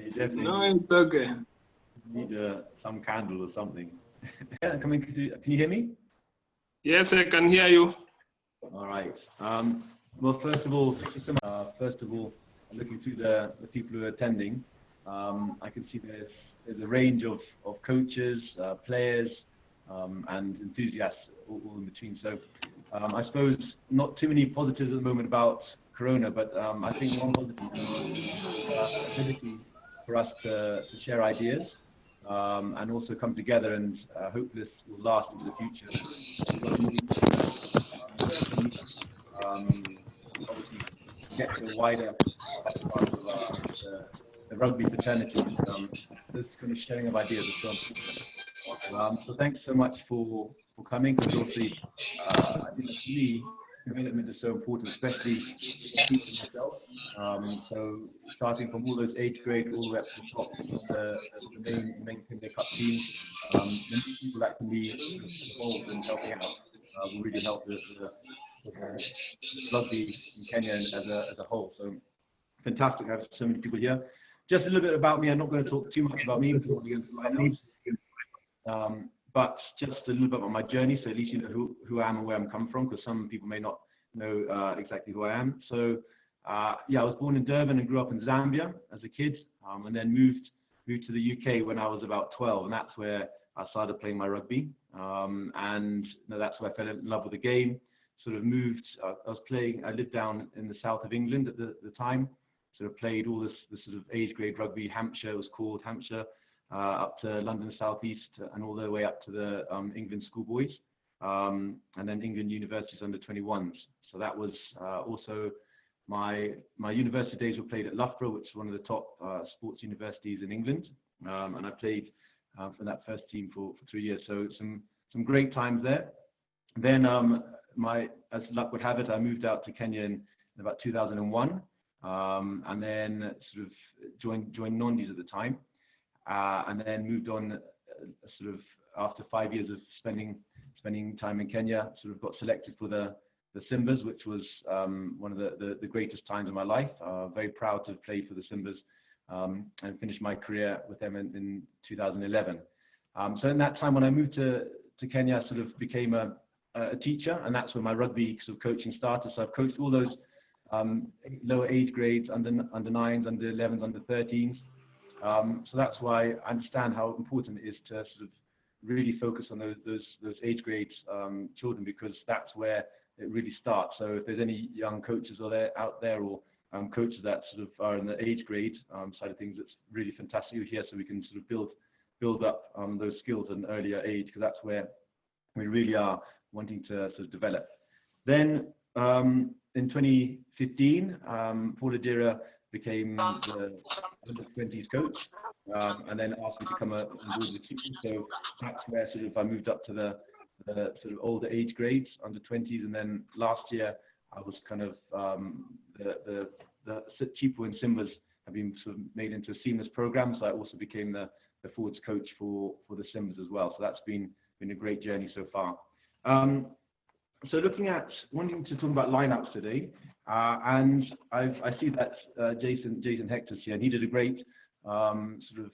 you definitely No, it's okay. need some candle or something. Yeah, can you hear me? Yes, I can hear you. All right. Well, first of all, thank you so much. First of all, looking through the people who are attending, I can see there's a range of coaches, players, and enthusiasts all in between. So I suppose not too many positives at the moment about Corona, but I think one positive is the ability for us to share ideas and also come together, and hope this will last into the future. We've got a meeting obviously get to a wider part of the rugby fraternity, and this kind of sharing of ideas is so important. So thanks so much for coming, because obviously I think for me development is so important, especially for myself. So starting from all those age grades all the way up to the top, the main Kenya Cup teams, the people that can be involved in helping out will really help the rugby in Kenya as a whole. So fantastic to have so many people here. Just a little bit about me. I'm not going to talk too much about me because I want to go into lineouts. But just a little bit about my journey, so at least you know who I am and where I'm coming from, because some people may not know exactly who I am. So yeah, I was born in Durban and grew up in Zambia as a kid, and then moved to the UK when I was about 12, and that's where I started playing my rugby. And that's where I fell in love with the game. Sort of moved. I lived down in the south of England at the time. Sort of played all this sort of age grade rugby. Hampshire was called Hampshire, up to London South East, and all the way up to the England schoolboys, and then England universities under 21s. So that was also my university days were played at Loughborough, which is one of the top sports universities in England, and I played for that first team for 3 years. So some great times there. Then as luck would have it, I moved out to Kenya in about 2001, and then sort of joined Nondies at the time, and then moved on sort of after 5 years of spending time in Kenya, sort of got selected for the Simbas, which was one of the greatest times of my life. Very proud to have played for the Simbas, and finished my career with them in 2011. So in that time, when I moved to Kenya, I sort of became a teacher, and that's where my rugby sort of coaching started. So I've coached all those lower age grades, under 9s, under 11s, under 13s. So that's why I understand how important it is to sort of really focus on those age grades children, because that's where it really starts. So if there's any young coaches out there, or coaches that sort of are in the age grade side of things, it's really fantastic you're here, so we can sort of build up those skills at an earlier age, because that's where we really are wanting to sort of develop. Then in 2015, Paul Adira became the under-20s coach, and then asked me to come on board with the team. So that's where sort of I moved up to the sort of older age grades, under 20s, and then last year I was kind of the Chipo and Simbas have been sort of made into a seamless program, so I also became the forwards coach for the Simbas as well. So that's been a great journey so far. So wanting to talk about lineouts today, and I see that Jason Hector's here, and he did a great sort of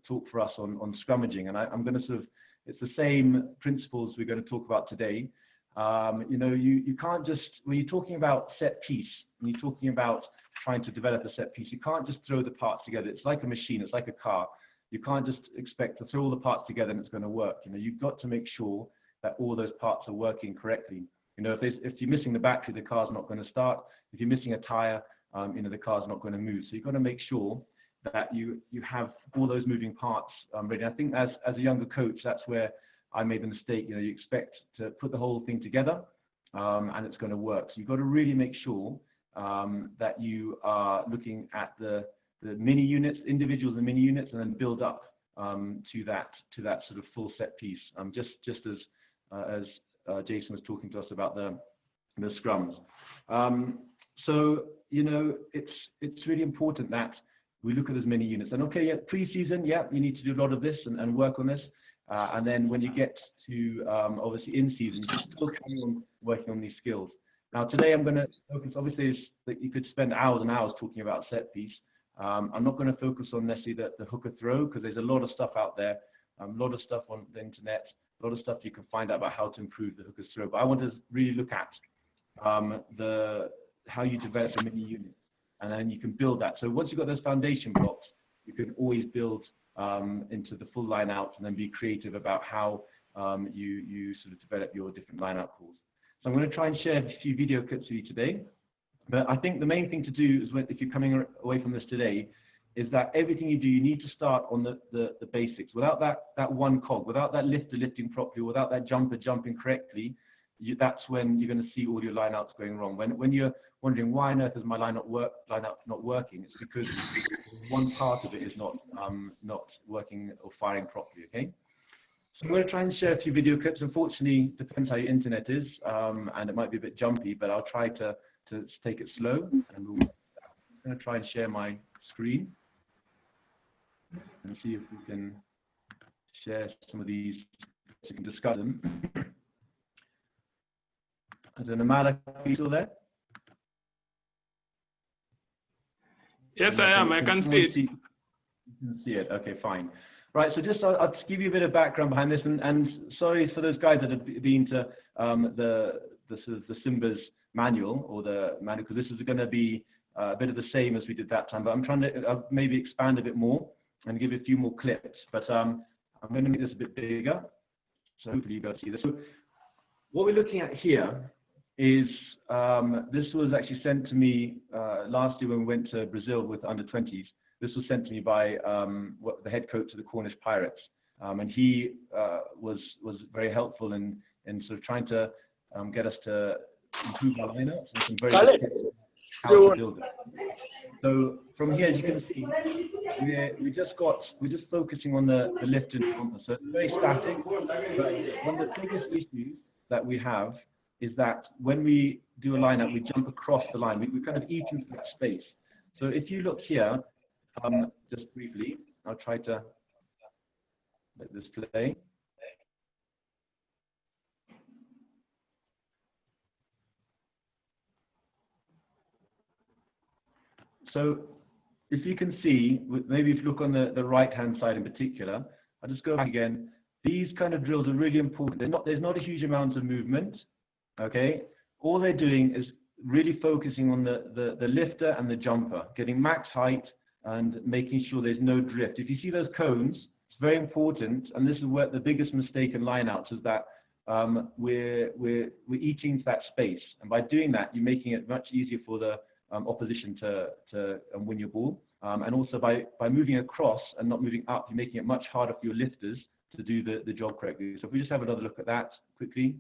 talk for us on scrummaging, and I'm going to sort of, it's the same principles we're going to talk about today. You can't just, when you're talking about set piece, when you're talking about trying to develop a set piece, you can't just throw the parts together. It's like a machine, it's like a car. You can't just expect to throw all the parts together and it's going to work. You've got to make sure that all those parts are working correctly. If you're missing the battery, the car's not going to start. If you're missing a tire, the car's not going to move. So you've got to make sure that you have all those moving parts ready. I think as a younger coach, that's where I made the mistake. You expect to put the whole thing together, and it's going to work. So you've got to really make sure that you are looking at the mini units, individuals and mini units, and then build up to that sort of full set piece. Just as Jason was talking to us about the scrums. So it's really important that we look at as many units. And okay, yeah, pre-season, yeah, you need to do a lot of this and work on this. And then when you get to obviously in season, you can still carry on working on these skills. Now today I'm going to focus, obviously that you could spend hours and hours talking about set piece, I'm not going to focus on necessarily the hooker throw, because there's a lot of stuff out there, a lot of stuff on the internet, a lot of stuff you can find out about how to improve the hooker's throw. But I want to really look at how you develop the mini unit, and then you can build that. So once you've got those foundation blocks, you can always build into the full line out, and then be creative about how you sort of develop your different line out calls. So I'm going to try and share a few video clips with you today. But I think the main thing to do is, if you're coming away from this today, is that everything you do, you need to start on the basics. Without that one cog, without that lifter lifting properly, without that jumper jumping correctly, that's when you're going to see all your line outs going wrong. When you're wondering why on earth is my line out not working, it's because one part of it is not working or firing properly. Okay. So I'm going to try and share a few video clips. Unfortunately, depends how your internet is, and it might be a bit jumpy, but I'll try to take it slow. And I'm going to try and share my screen and see if we can share some of these so we can discuss them. Is there Namala, are you still there? Yes, I am. I can see it. You can see it. Okay, fine. Right, so I'll just give you a bit of background behind this, and sorry for those guys that have been to the Simbas manual, or the manual, because this is going to be a bit of the same as we did that time, but I'm trying to maybe expand a bit more and give you a few more clips, but I'm going to make this a bit bigger, so hopefully you guys see this. So what we're looking at here is, this was actually sent to me last year when we went to Brazil with under-20s. This was sent to me by the head coach of the Cornish Pirates, and he was very helpful in sort of trying to get us to improve our lineups and some very good tips how to build it. So from here, as you can see, we're just focusing on the lift and jumper. So it's very static. But one of the biggest issues that we have is that when we do a lineup, we jump across the line. We kind of eat into that space. So if you look here, just briefly, I'll try to let this play. So if you can see, maybe if you look on the right-hand side in particular, I'll just go back again. These kind of drills are really important. There's not a huge amount of movement, okay? All they're doing is really focusing on the lifter and the jumper, getting max height and making sure there's no drift. If you see those cones, it's very important, and this is where the biggest mistake in lineouts is that we're eating into that space, and by doing that, you're making it much easier for the opposition to win your ball, and also by moving across and not moving up, you're making it much harder for your lifters to do the job correctly. So if we just have another look at that quickly.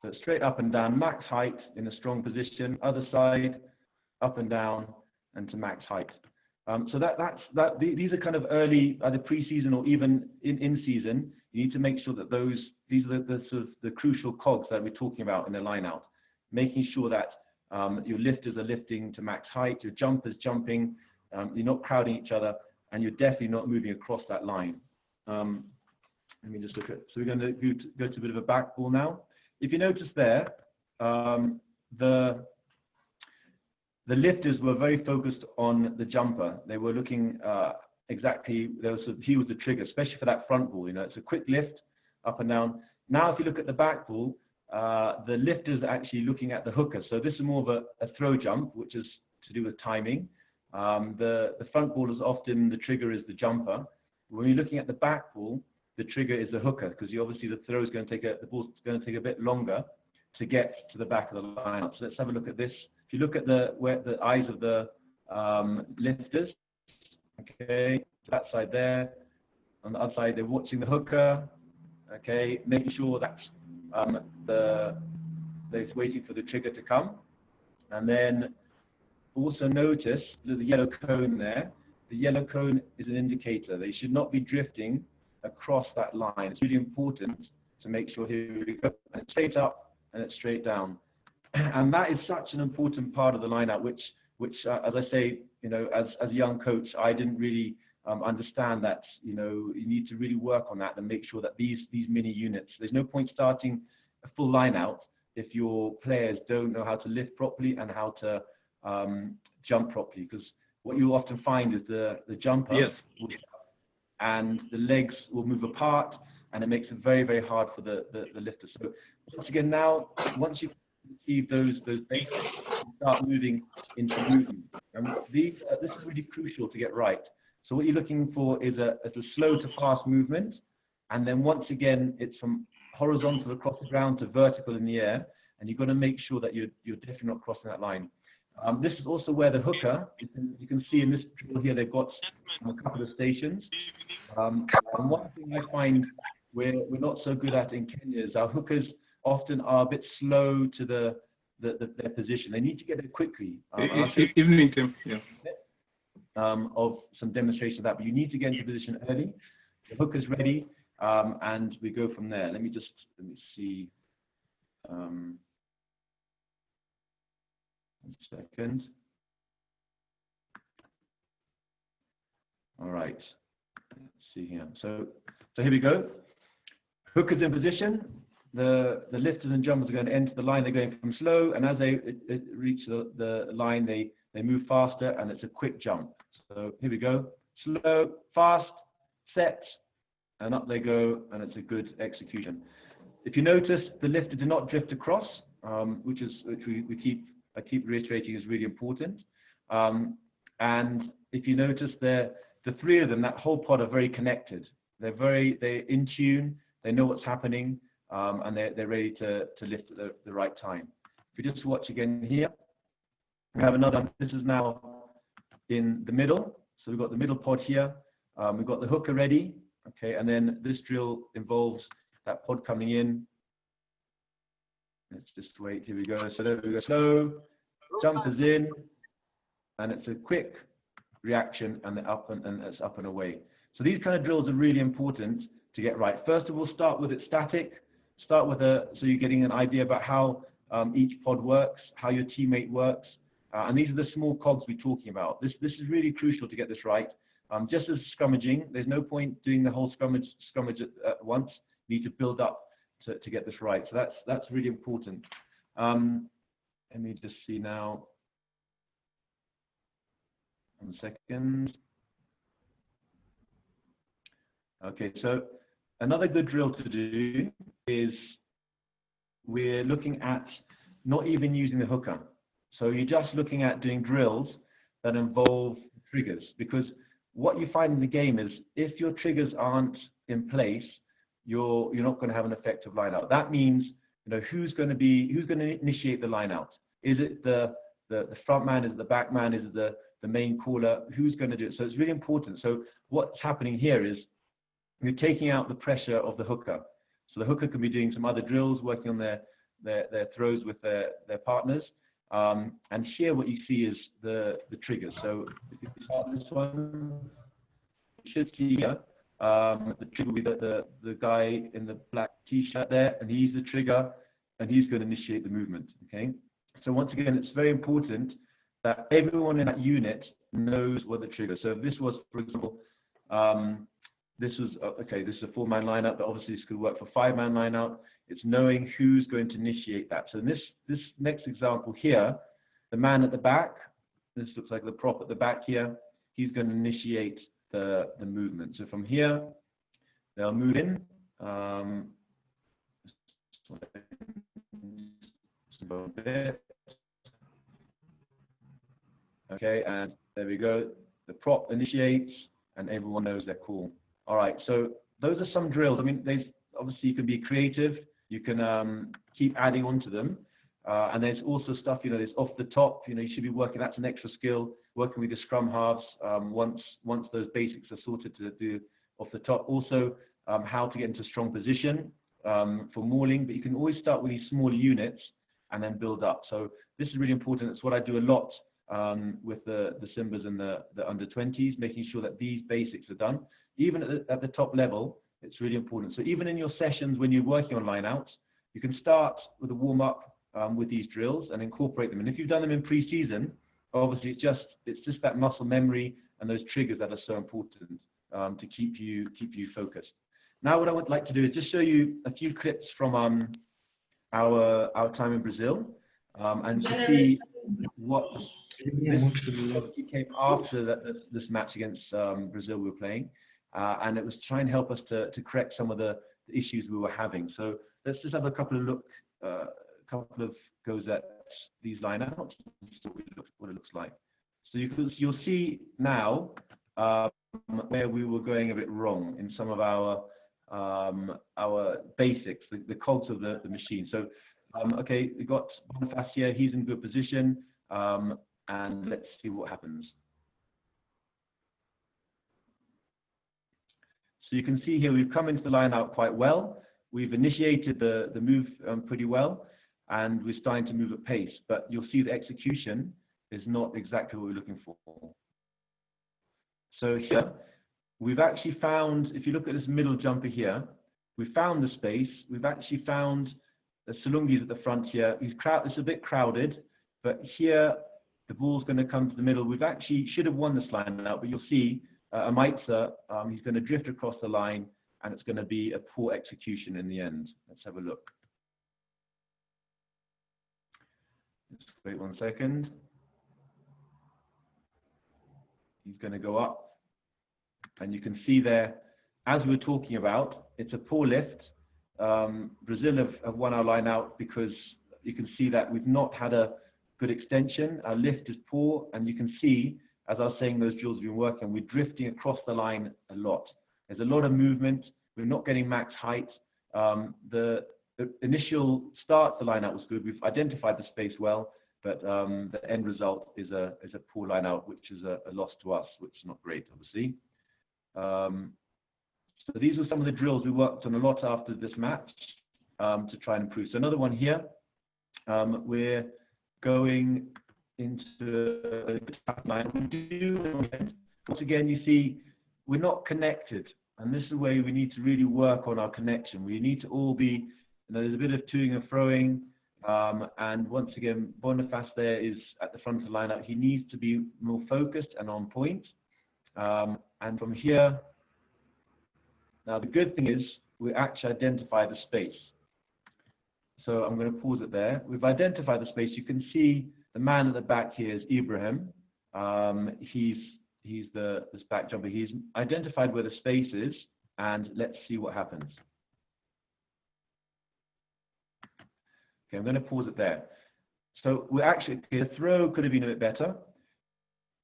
So straight up and down, max height in a strong position, other side, up and down, and to max height. So these are kind of early, either pre-season or even in season. You need to make sure that these are the sort of the crucial cogs that we're talking about in the line out. Making sure that your lifters are lifting to max height, your jumpers jumping, you're not crowding each other, and you're definitely not moving across that line. Let me just look at, so we're going to go to a bit of a back ball now. If you notice there, the lifters were very focused on the jumper. They were looking exactly, he was the trigger, especially for that front ball. You know, it's a quick lift up and down. Now, if you look at the back ball, the lifters are actually looking at the hooker. So this is more of a throw jump, which is to do with timing. The front ball is often, the trigger is the jumper. When you're looking at the back ball, the trigger is the hooker, because obviously the throw is going to take the ball's going to take a bit longer to get to the back of the lineup. So let's have a look at this. If you look at where the eyes of the lifters, okay, that side there. On the other side, they're watching the hooker, okay, making sure that they're waiting for the trigger to come. And then also notice the yellow cone there. The yellow cone is an indicator. They should not be drifting across that line. It's really important to make sure, here we go, and it's straight up and it's straight down. And that is such an important part of the line out, which as I say, you know, as a young coach, I didn't really understand that, you know, you need to really work on that and make sure that these mini units, there's no point starting a full line out if your players don't know how to lift properly and how to jump properly, because what you often find is the jumper will, and the legs will move apart, and it makes it very, very hard for the lifter. So once again, now, once you've achieved those basics, you start moving into movement. And this is really crucial to get right. So what you're looking for is a slow to fast movement. And then once again, it's from horizontal across the ground to vertical in the air. And you've got to make sure that you're definitely not crossing that line. This is also where the hooker, you can see in this drill here, they've got a couple of stations. And one thing I find we're not so good at in Kenya is our hookers often are a bit slow to their position. They need to get it quickly. Evening, Tim. Yeah. Of some demonstration of that, but you need to get into position early. The hooker's ready, and we go from there. Let me see. 1 second. All right. Let's see here. So here we go. Hookers in position. The lifters and jumpers are going to enter the line. They're going from slow, and as they reach the line, they move faster, and it's a quick jump. So here we go. Slow, fast, set, and up they go, and it's a good execution. If you notice, the lifter did not drift across, which I keep reiterating is really important. And if you notice, the three of them, that whole pod, are very connected. They're in tune. They know what's happening, and they're ready to lift at the right time. If you just watch again here, we have another. This is now in the middle. So we've got the middle pod here. We've got the hooker ready. Okay, and then this drill involves that pod coming in. Let's just wait. Here we go. So there we go. Slow, jumpers in, and it's a quick reaction, and it's up and away. So these kind of drills are really important to get right. First of all, start with it static. Start with so you're getting an idea about how each pod works, how your teammate works, and these are the small cogs we're talking about. This is really crucial to get this right. Just as scrummaging, there's no point doing the whole scrummage at once. You need to build up to get this right. So that's really important. Let me just see now. 1 second. Okay, so another good drill to do is we're looking at not even using the hooker. So you're just looking at doing drills that involve triggers, because what you find in the game is if your triggers aren't in place, you're not going to have an effective line out. That means, you know, who's going to initiate the line out? Is it the front man? Is it the back man? Is it the main caller? Who's going to do it? So it's really important. So what's happening here is you're taking out the pressure of the hooker. So the hooker can be doing some other drills, working on their throws with their partners. And here what you see is the triggers. So if you start this one, you should see here, the trigger will be the guy in the black t-shirt there, and he's the trigger, and he's going to initiate the movement, okay? So once again, it's very important that everyone in that unit knows what the trigger. So if this was, for example, this is a 4-man lineout, but obviously this could work for 5-man lineout. It's knowing who's going to initiate that. So in this next example here, the man at the back, this looks like the prop at the back here, he's going to initiate the movement. So from here, they'll move in. Okay, and there we go. The prop initiates, and everyone knows they're cool. All right, so those are some drills. I mean, obviously you can be creative. You can keep adding on to them. And there's also stuff, you know, there's off the top. You know, you should be working. That's an extra skill. Working with the scrum halves once those basics are sorted to do off the top. Also, how to get into strong position for mauling. But you can always start with these smaller units and then build up. So this is really important. It's what I do a lot with the Simbas and the under-20s, making sure that these basics are done. Even at the top level, it's really important. So even in your sessions when you're working on lineouts, you can start with a warm-up with these drills and incorporate them. And if you've done them in pre-season, obviously it's just that muscle memory and those triggers that are so important to keep you focused. Now what I would like to do is just show you a few clips from our time in Brazil and to see what It came after this match against Brazil we were playing, and it was to try and help us to correct some of the issues we were having. So let's just have a couple of goes at these lineouts, what it looks like. So you'll see now where we were going a bit wrong in some of our basics, the cogs of the machine. So okay, we got Boniface here, he's in good position, and let's see what happens. So you can see here we've come into the line out quite well. We've initiated the move pretty well, and we're starting to move at pace. But you'll see the execution is not exactly what we're looking for. So here, we've actually found, if you look at this middle jumper here, we found the space. We've actually found the Salungi's at the front here. It's a bit crowded, but here the ball's going to come to the middle. We've actually should have won this line out, but you'll see Amaitsa, he's going to drift across the line, and it's going to be a poor execution in the end. Let's have a look. Just wait 1 second. He's going to go up, and you can see there, as we were talking about, it's a poor lift. Brazil have won our line out because you can see that we've not had a good extension. Our lift is poor, and you can see, as I was saying, those drills we've been working, we're drifting across the line a lot. There's a lot of movement. We're not getting max height. The initial start of the line out was good. We've identified the space well, but the end result is a poor line out, which is a loss to us, which is not great, obviously. So these are some of the drills we worked on a lot after this match to try and improve. So another one here, we're going into a line. Once again, you see we're not connected, and this is where we need to really work on our connection. We need to all be, there's a bit of toing and froing, and once again, Boniface there is at the front of the lineup. He needs to be more focused and on point. And from here, now the good thing is we actually identify the space. So I'm going to pause it there. We've identified the space. You can see the man at the back here is Ibrahim. He's this back jumper. He's identified where the space is, and let's see what happens. Okay, I'm going to pause it there. So we're actually, the throw could have been a bit better.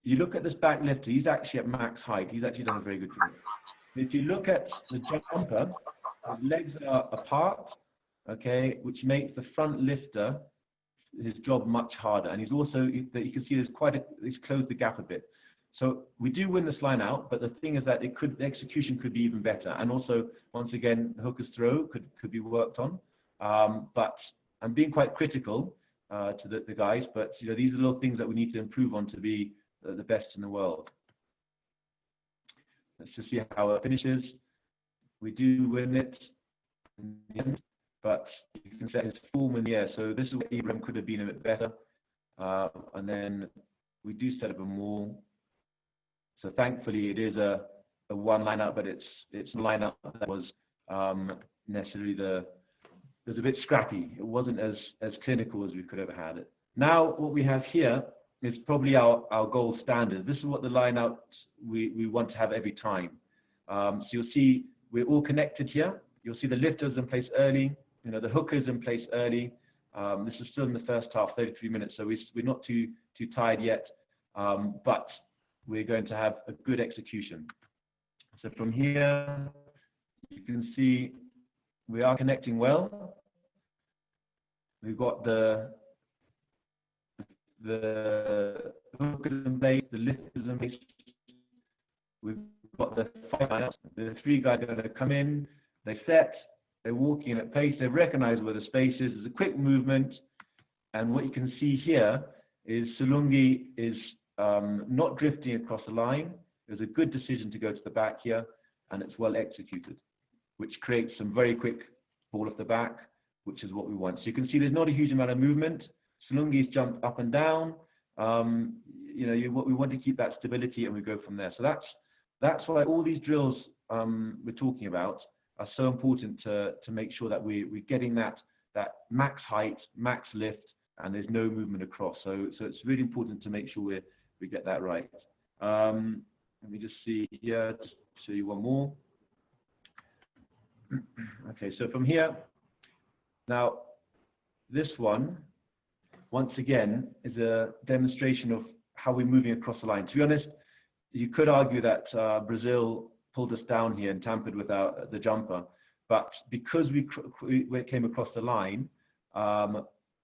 You look at this back lifter, he's actually at max height. He's actually done a very good job. If you look at the jumper, his legs are apart, okay, which makes the front lifter his job much harder. And he's also, you can see he's closed the gap a bit. So we do win this line out, but the thing is that the execution could be even better. And also, once again, the hooker's throw could be worked on. But I'm being quite critical to the guys, but these are little things that we need to improve on to be the best in the world. Let's just see how it finishes. We do win it in the end, but you can set his form in the air. So this is where Ibrahim could have been a bit better. And then we do set up a maul. So thankfully it is a one line out, but it's a line out that was necessarily it was a bit scrappy. It wasn't as clinical as we could have had it. Now what we have here is probably our gold standard. This is what the line out we want to have every time. So you'll see we're all connected here. You'll see the lifters in place early. The hookers in place early. This is still in the first half, 33 minutes, so we're not too tired yet. But we're going to have a good execution. So from here, you can see we are connecting well. We've got the hookers in place, the lifters in place. We've got the 5 lineups. The 3 guys are going to come in. They set. They're walking at pace. They recognize where the space is. There's a quick movement, and what you can see here is Salungi is not drifting across the line. It was a good decision to go to the back here, and it's well executed, which creates some very quick ball off the back, which is what we want. So you can see there's not a huge amount of movement. Salungi's jumped up and down. We want to keep that stability, and we go from there. So that's why all these drills we're talking about are so important to make sure that we're getting that max height, max lift, and there's no movement across. So it's really important to make sure we get that right. Let me just see here, just show you one more. Okay, so from here, now this one, once again, is a demonstration of how we're moving across the line. To be honest, you could argue that Brazil pulled us down here and tampered with the jumper, but because we came across the line,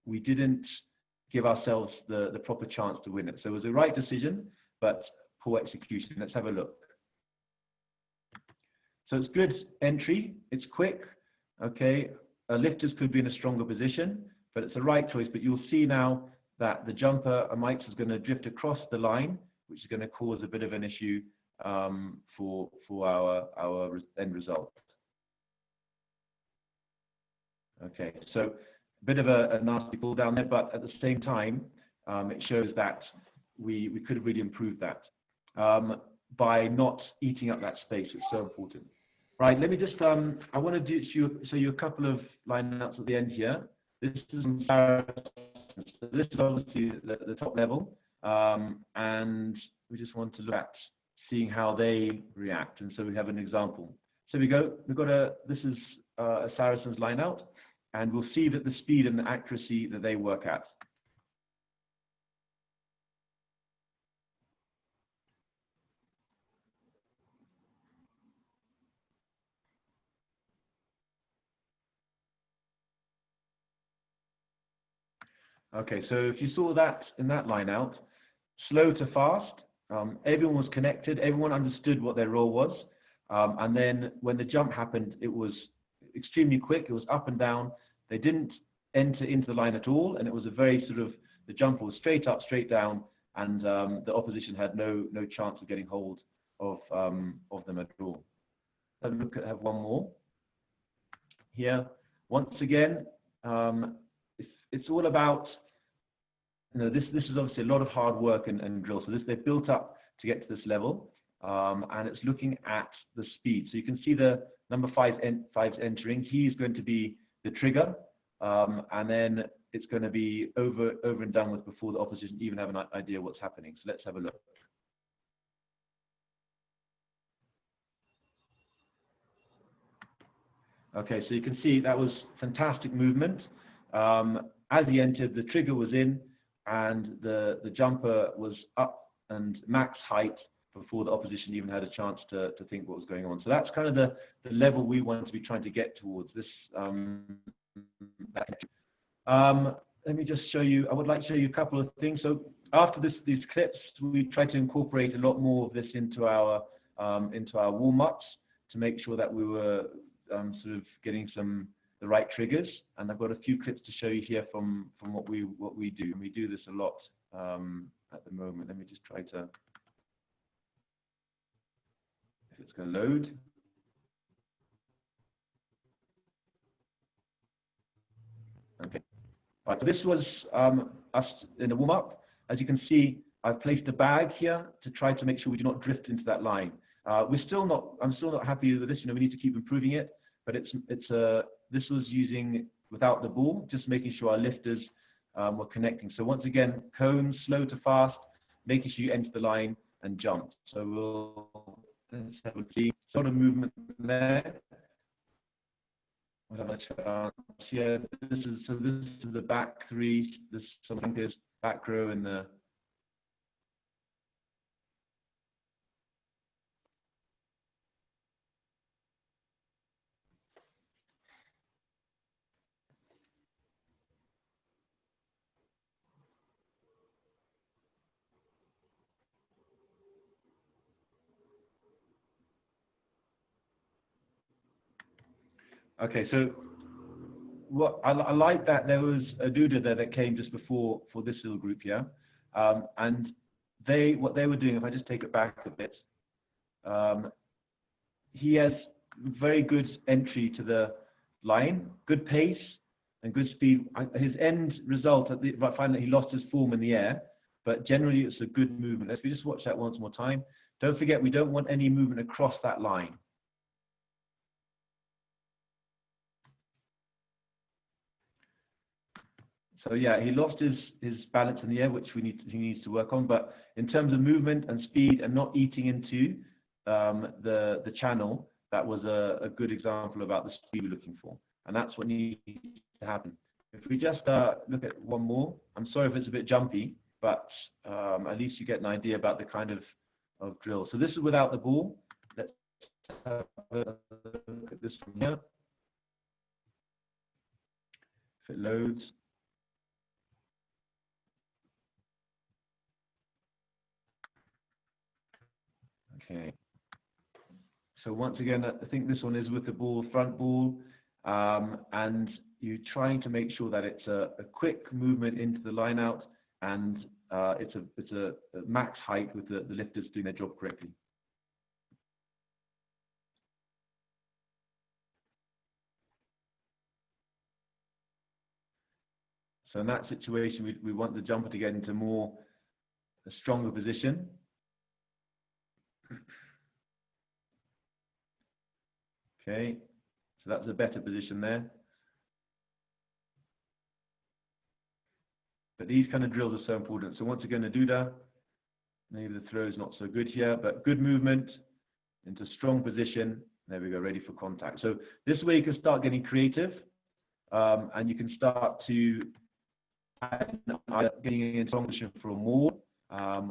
we didn't give ourselves the proper chance to win it. So it was the right decision, but poor execution. Let's have a look. So it's good entry, it's quick, okay. Lifters could be in a stronger position, but it's the right choice. But you'll see now that the jumper, Mike's, is going to drift across the line, which is going to cause a bit of an issue for our end result. Okay, so a bit of a nasty pull down there, but at the same time, it shows that we could have really improved that by not eating up that space. It's so important. Right, let me just, I want to show you a couple of lineouts at the end here. This is obviously the top level, and we just want to look at seeing how they react. And so we have an example. So we've got this is a Saracens lineout, and we'll see that the speed and the accuracy that they work at. Okay, so if you saw that in that line out, slow to fast, everyone was connected, everyone understood what their role was, and then when the jump happened, it was extremely quick, it was up and down, they didn't enter into the line at all, and it was a very sort of, the jumper was straight up, straight down, and the opposition had no chance of getting hold of them at all. Let's look at, have one more. Here, once again, it's all about, this is obviously a lot of hard work and drill. So they've built up to get to this level, and it's looking at the speed. So you can see the number 5's entering. He's going to be the trigger, and then it's going to be over and done with before the opposition even have an idea what's happening. So let's have a look. Okay, so you can see that was fantastic movement. As he entered, the trigger was in, and the jumper was up and max height before the opposition even had a chance to think what was going on. So that's kind of the level we want to be trying to get towards. This. Let me just show you. I would like to show you a couple of things. So after these clips, we try to incorporate a lot more of this into our warm-ups to make sure that we were sort of getting the right triggers. And I've got a few clips to show you here from what we do, and we do this a lot at the moment. Let me just try to, if it's going to load. Okay. Right, so this was us in a warm-up. As you can see, I've placed a bag here to try to make sure we do not drift into that line. I'm still not happy with this. We need to keep improving it. But this was using without the ball, just making sure our lifters were connecting. So once again, cones, slow to fast, making sure you enter the line and jump. So let's have a see. Sort of movement there. We'll have a chance here. This is the back three. This something is back row in the. Okay, so what I like that there was a Duda there that came just before for this little group here, and what they were doing. If I just take it back a bit, he has very good entry to the line, good pace and good speed. His end result I find that he lost his form in the air, but generally it's a good movement. Let's just watch that once more time. Don't forget, we don't want any movement across that line. So yeah, he lost his balance in the air, which he needs to work on. But in terms of movement and speed and not eating into the channel, that was a good example about the speed we're looking for, and that's what needs to happen. If we just look at one more, I'm sorry if it's a bit jumpy, but at least you get an idea about the kind of drill. So this is without the ball. Let's have a look at this from here. If it loads. Okay. So once again, I think this one is with the ball, front ball, and you're trying to make sure that it's a quick movement into the line out, and it's a max height with the lifters doing their job correctly. So in that situation, we want the jumper to get into a stronger position. Okay, so that's a better position there. But these kind of drills are so important. So once again, a Duda, maybe the throw is not so good here, but good movement into strong position. There we go, ready for contact. So this way you can start getting creative, and you can start to getting in strong position for a maul,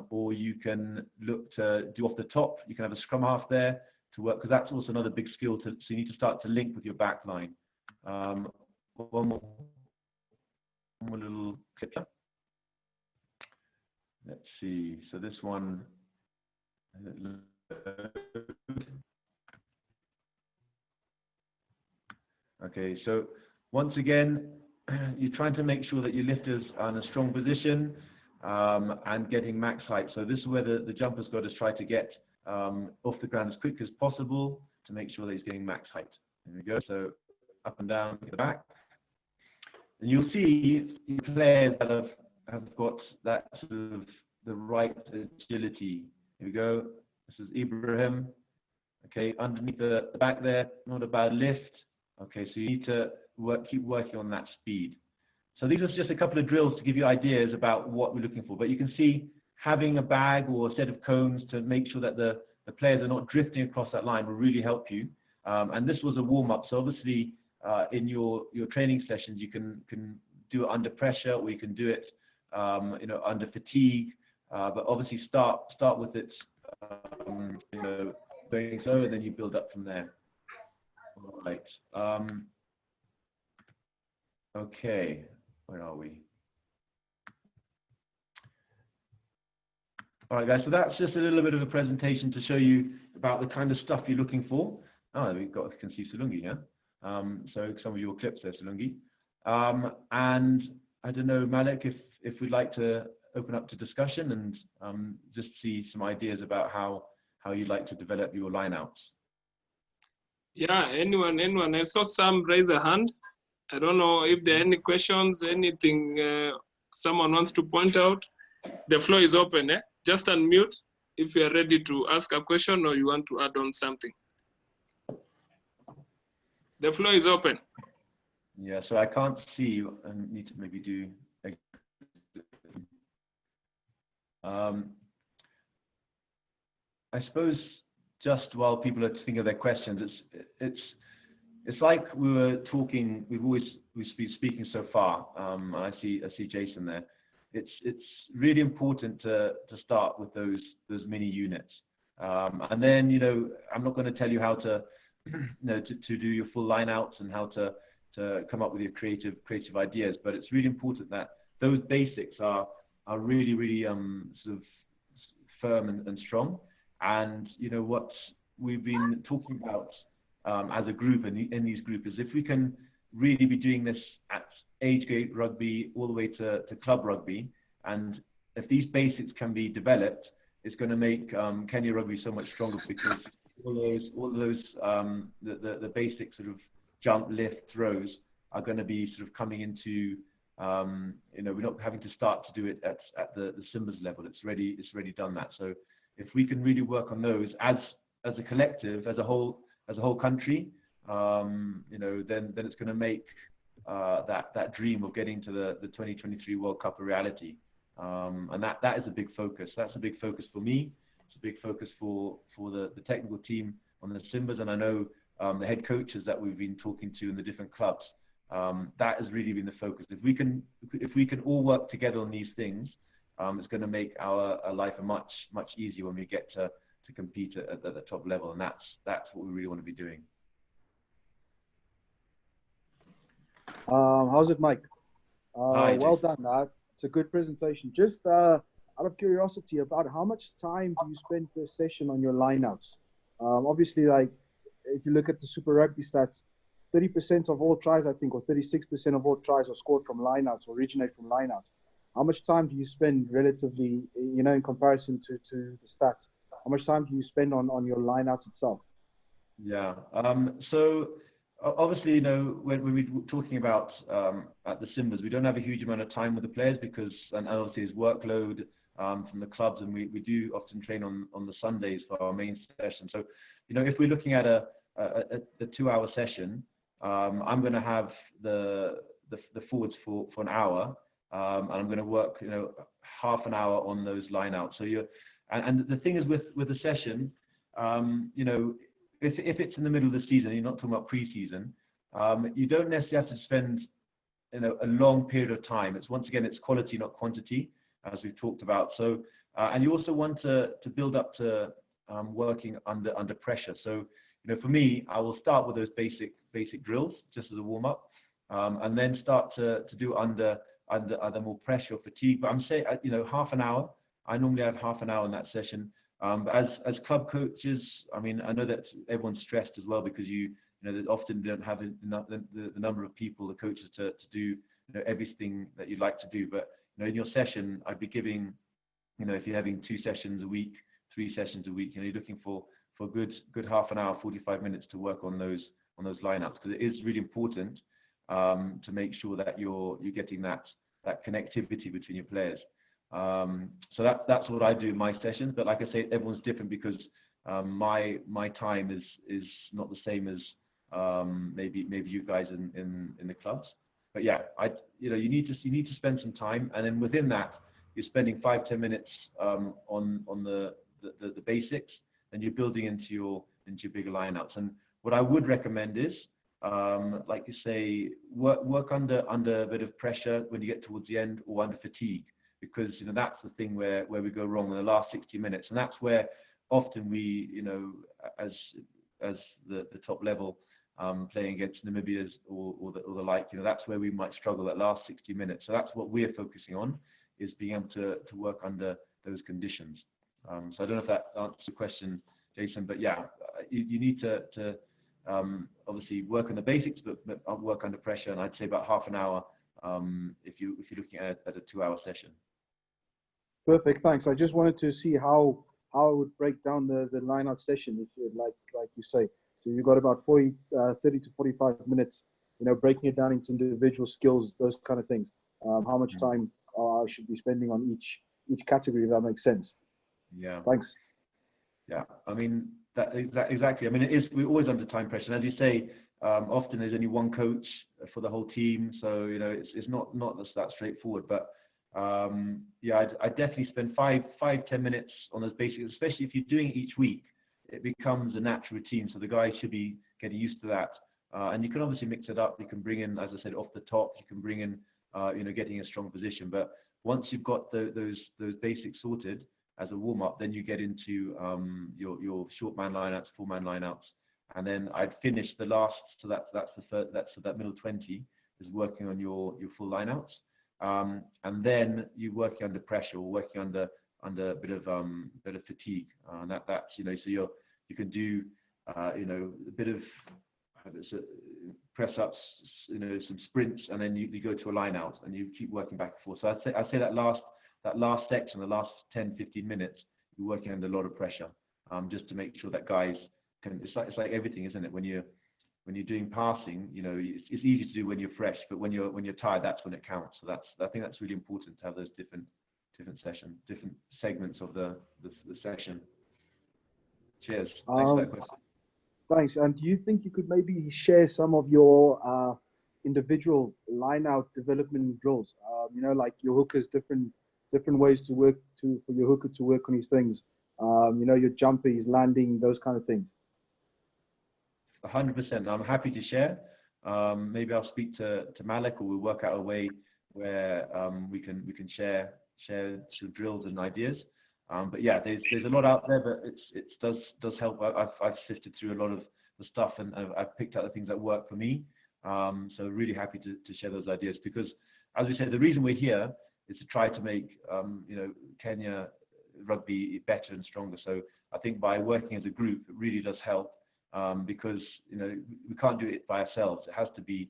or you can look to do off the top. You can have a scrum half there to work, because that's also another big skill. So you need to start to link with your back line. One more little clip here. Let's see. So this one. Okay, so once again, you're trying to make sure that your lifters are in a strong position and getting max height. So this is where the jumper's got to try to get off the ground as quick as possible to make sure that he's getting max height. There we go. So up and down, get the back. And you'll see players that have got that sort of the right agility. Here we go. This is Ibrahim. Okay, underneath the back there, not a bad lift. Okay, so you need to keep working on that speed. So these are just a couple of drills to give you ideas about what we're looking for. But you can see having a bag or a set of cones to make sure that the players are not drifting across that line will really help you. And this was a warm-up. So obviously, in your training sessions, you can do it under pressure, or you can do it under fatigue. But obviously, start with it going slow, and then you build up from there. All right. Okay, where are we? All right, guys, so that's just a little bit of a presentation to show you about the kind of stuff you're looking for. Oh, can see Salungi, yeah? So some of your clips there, Salungi. And I don't know, Malik, if we'd like to open up to discussion and just see some ideas about how you'd like to develop your lineouts. Yeah, anyone. I saw some raise a hand. I don't know if there are any questions, anything someone wants to point out. The floor is open. Just unmute if you are ready to ask a question or you want to add on something. The floor is open. Yeah, so I can't see you. I need to maybe do. I suppose just while people are thinking of their questions, it's like we were talking. We've been speaking so far. I see Jason there. It's really important to start with those mini units, and then I'm not going to tell you how to to do your full line outs and how to come up with your creative ideas. But it's really important that those basics are really sort of firm and strong. And what we've been talking about as a group in these groups is if we can really be doing this at age group rugby all the way to club rugby, and if these basics can be developed, it's going to make Kenya Rugby so much stronger, because all those the basic sort of jump, lift, throws are going to be sort of coming into we're not having to start to do it at the Simbas level. It's already done that. So if we can really work on those as a collective, as a whole country, then it's going to make that dream of getting to the 2023 World Cup a reality. And that is a big focus. That's a big focus for me. It's a big focus for the technical team on the Simbas, and I know the head coaches that we've been talking to in the different clubs. That has really been the focus. If we can all work together on these things, it's going to make our life much easier when we get to compete at the top level, and that's what we really want to be doing. How's it, Mike? Hi, well Jason. done. It's a good presentation. Just out of curiosity, about how much time do you spend per session on your lineouts? Obviously, like if you look at the Super Rugby stats, 30% of all tries, I think, or 36% of all tries are scored from lineouts, or originate from lineouts. How much time do you spend relatively, in comparison to the stats? How much time do you spend on your lineouts itself? Yeah. So obviously, when we're talking about at the Simbas, we don't have a huge amount of time with the players because, and obviously, his workload from the clubs, and we do often train on the Sundays for our main session. So, if we're looking at a 2-hour session, I'm going to have the forwards for an hour, and I'm going to work, half an hour on those lineouts. So and the thing is with the session, if it's in the middle of the season, you're not talking about pre-season, you don't necessarily have to spend a long period of time. Once again, it's quality, not quantity, as we've talked about. So and you also want to build up to working under pressure. So for me, I will start with those basic drills just as a warm up, and then start to do under more pressure or fatigue. But I'm saying half an hour. I normally have half an hour in that session. But as club coaches, I mean, I know that everyone's stressed as well because they often don't have the number of people, the coaches, to do everything that you'd like to do. But in your session, I'd be giving, if you're having 2 sessions a week, 3 sessions a week, you're looking for a good half an hour, 45 minutes to work on those lineouts, because it is really important to make sure that you're getting that connectivity between your players. So that's what I do in my sessions. But like I say, everyone's different because my time is not the same as maybe you guys in the clubs. But yeah, you need to spend some time, and then within that, you're spending 5-10 minutes on the basics, and you're building into your bigger lineouts. And what I would recommend is, like you say, work under a bit of pressure when you get towards the end, or under fatigue, because that's the thing where we go wrong in the last 60 minutes, and that's where often we, as the top level, playing against Namibia's or the like, that's where we might struggle that last 60 minutes. So that's what we're focusing on, is being able to work under those conditions. So I don't know if that answers the question, Jason, but yeah, you need to obviously work on the basics, but work under pressure, and I'd say about half an hour if you're looking at a 2-hour session. Perfect, thanks. I just wanted to see how I would break down the line-out session, if you like you say. So you've got about 30 to 45 minutes, breaking it down into individual skills, those kind of things. How much time I should be spending on each category, if that makes sense. Yeah. Thanks. Yeah, I mean, exactly. I mean, we're always under time pressure. And as you say, often there's only one coach for the whole team, so it's not that straightforward. But yeah, I definitely spend 5-10 minutes on those basics, especially if you're doing it each week. It becomes a natural routine, so the guys should be getting used to that. And you can obviously mix it up. You can bring in, as I said, off the top. You can bring in, getting a strong position. But once you've got those basics sorted as a warm-up, then you get into your short man lineouts, full man lineouts, and then I'd finish the last. So that middle 20 is working on your full lineouts, and then you're working under pressure or working under a bit of fatigue, and that's so you can do a bit of press ups, some sprints, and then you go to a line out and you keep working back and forth. So I'd say that last section, the last 10-15 minutes, you're working under a lot of pressure, just to make sure that guys can. It's like everything, isn't it? When you're doing passing, it's easy to do when you're fresh, but when you're tired, that's when it counts. So I think that's really important to have those different sessions, different segments of the session. Cheers. Thanks for that question. Thanks. And do you think you could maybe share some of your individual line out development drills. You know, like your hookers, different ways to work for your hooker to work on his things. You know, your jumper, his landing, those kind of things. 100%. I'm happy to share. Maybe I'll speak to Malik, or we'll work out a way where we can share some drills and ideas. But yeah, there's a lot out there, but it does help. I've sifted through a lot of the stuff, and I've picked out the things that work for me. So really happy to share those ideas, because, as we said, the reason we're here is to try to make you know, Kenya rugby better and stronger. So I think by working as a group, it really does help, because, you know, we can't do it by ourselves. It has to be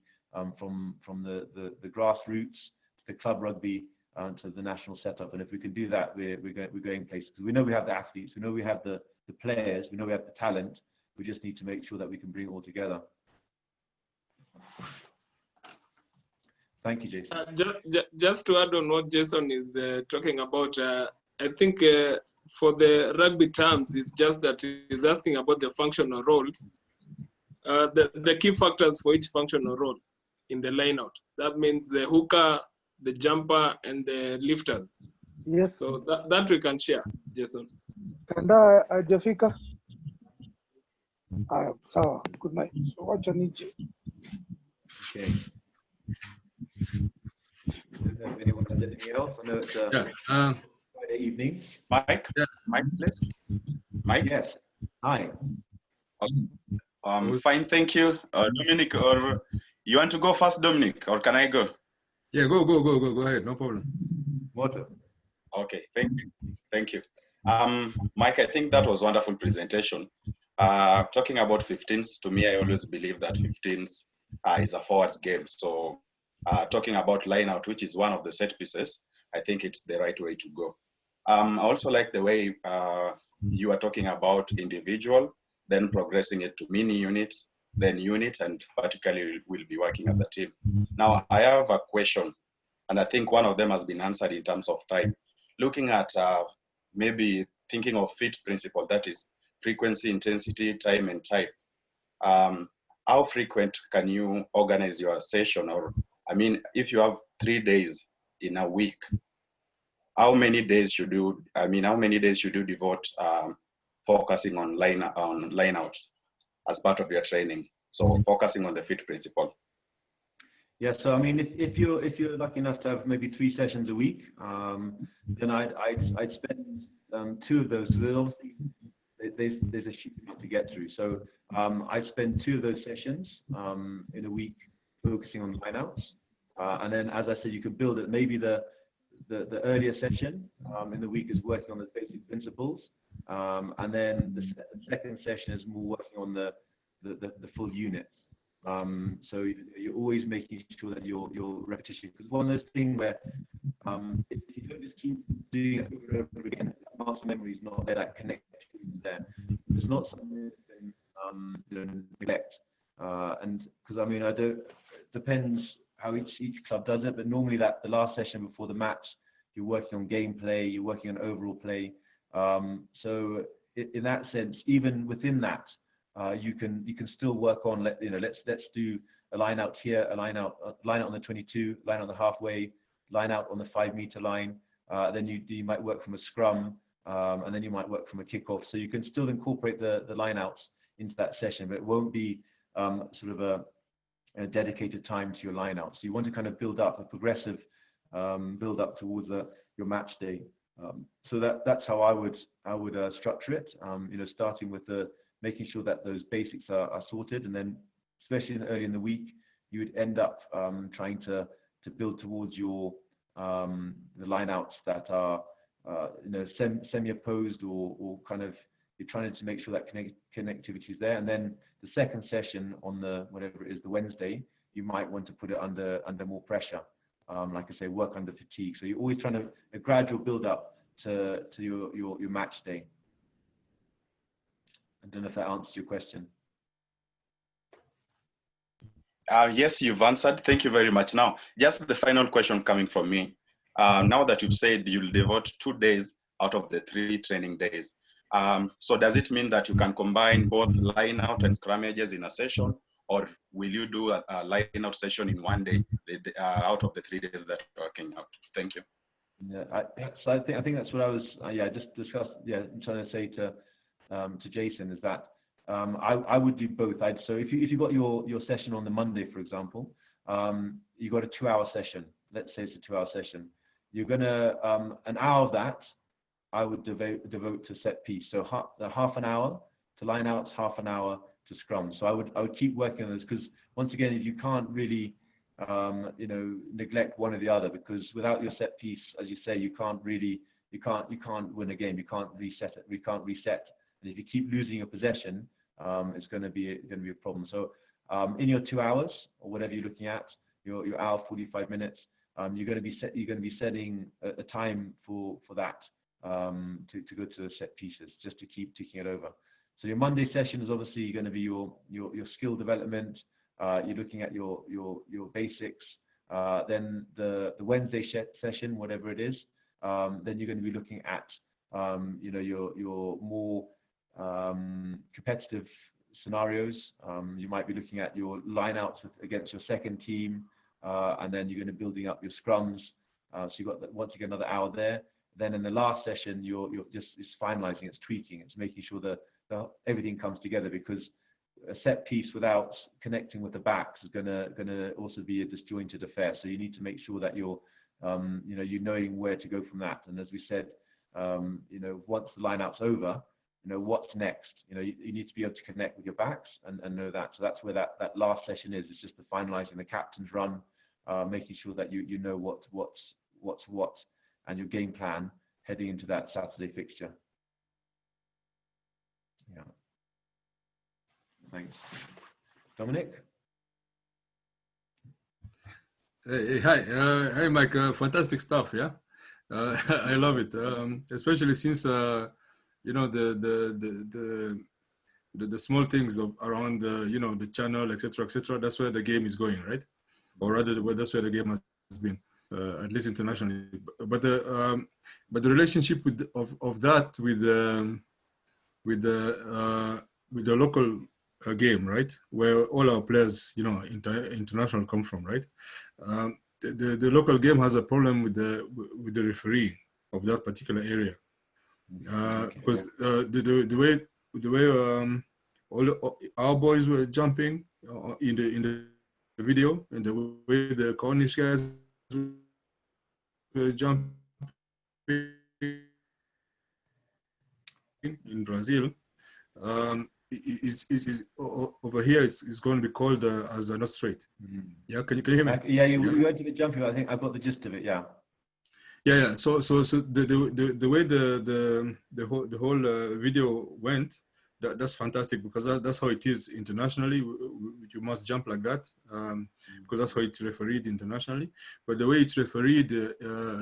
from the grassroots to the club rugby to the national setup. And if we can do that, we're going places. Because we know we have the athletes, we know we have the players, we know we have the talent. We just need to make sure that we can bring it all together. Thank you, Jason. Just to add on what Jason is talking about, I think for the rugby terms, it's just that he's asking about the functional roles, the key factors for each functional role in the lineout. That means the hooker, the jumper, and the lifters. Yes. So that we can share, Jason. Kanda Jafika. So good night. So watch on each. Okay. Anyone has anything else? I know it's Friday evening. Mike? Yeah. Mike, please. Mike? Yes. Hi. Fine, thank you. Dominic, or you want to go first, Dominic, or can I go? Yeah, go ahead, no problem. What? Okay, thank you. Mike, I think that was a wonderful presentation. Talking about 15s, to me, I always believe that 15s is a forwards game. So talking about line out, which is one of the set pieces, I think it's the right way to go. I also like the way you are talking about individual, then progressing it to mini units, then units, and particularly we'll be working as a team. Now, I have a question, and I think one of them has been answered in terms of time. Looking at maybe thinking of FIT principle, that is frequency, intensity, time, and type. How frequent can you organize your session? Or, I mean, if you have 3 days in a week, how many days should you, how many days should you devote focusing on line outs as part of your training? So focusing on the FIT principle. Yeah, so I mean, if you're lucky enough to have maybe 3 sessions a week, then I'd spend 2 of those. So obviously, there's a sheet to get through. So I'd spend 2 of those sessions in a week focusing on lineouts, and then, as I said, you could build it. Maybe the earlier session in the week is working on the basic principles, and then the second session is more working on the full units. So you're always making sure that your repetition, because one of those things where if you don't just keep doing it over and over again, muscle memory is not there, that connection is there. It's not something that you can neglect, and because I mean, depends how each club does it, but normally the last session before the match, you're working on gameplay, you're working on overall play. So in that sense, even within that, you can still work on, let's do a line out here, a line out on the 22, line out on the halfway, line out on the 5-meter line. Then you might work from a scrum, and then you might work from a kickoff. So you can still incorporate the line outs into that session, but it won't be sort of a dedicated time to your line out. So you want to kind of build up a progressive build up towards your match day. So that's how I would structure it. Starting with making sure that those basics are sorted, and then especially early in the week, you would end up trying to build towards your the line outs that are semi-opposed or kind of, you're trying to make sure that connectivity is there. And then the second session on the whatever it is, the Wednesday, you might want to put it under more pressure. Like I say, work under fatigue. So you're always trying to a gradual build up to your match day. I don't know if that answers your question. Yes, you've answered. Thank you very much. Now, just the final question coming from me. Now that you've said you'll devote 2 days out of the 3 training days, so does it mean that you can combine both line out and scrummages in a session, or will you do a line-out session in one day out of the 3 days that you're working out? Thank you. Yeah, I think that's what I was just discussed. Yeah, I'm trying to say to Jason is that I would do both. So if you got your session on the Monday, for example, you got a 2-hour session. Let's say it's a 2-hour session. You're gonna an hour of that I would devote to set piece. So half an hour to line outs, half an hour to scrum. So I would keep working on this, because once again, you can't really neglect one or the other, because without your set piece, as you say, you can't win a game. You can't reset it. We can't reset. And if you keep losing your possession, it's going to be a problem. So in your 2 hours or whatever you're looking at, your hour 45 minutes, you're going to be setting a time for that to go to the set pieces, just to keep ticking it over. So your Monday session is obviously going to be your skill development. You're looking at your basics. Then the Wednesday session, whatever it is, then you're going to be looking at your more competitive scenarios. You might be looking at your lineouts against your second team, and then you're going to be building up your scrums. So you've got once again another hour there. Then in the last session, you're just finalizing, it's tweaking, it's making sure that everything comes together, because a set piece without connecting with the backs is gonna also be a disjointed affair. So you need to make sure that you're knowing where to go from that. And as we said, once the lineout's over, what's next. You need to be able to connect with your backs and know that. So that's where that last session is. It's just the finalizing the captain's run, making sure that you know what's what, and your game plan heading into that Saturday fixture. Yeah. Thanks. Dominic? Hey, Mike, fantastic stuff, yeah? I love it, especially since, the small things around, the channel, etc., that's where the game is going, right? Or rather, that's where the game has been, at least internationally. But the relationship of that with the local game, right, where all our players, international come from, right? The local game has a problem with the referee of that particular area, because the way all our boys were jumping in the video, and the way the Cornish guys were jumping in Brazil, over here it's going to be called as a not straight. Yeah, can you hear me? Yeah, you went to the jumping. I think I've got the gist of it. Yeah. Yeah. So the way the whole video went, that's fantastic, because that's how it is internationally. You must jump like that, because that's how it's refereed internationally. But the way it's refereed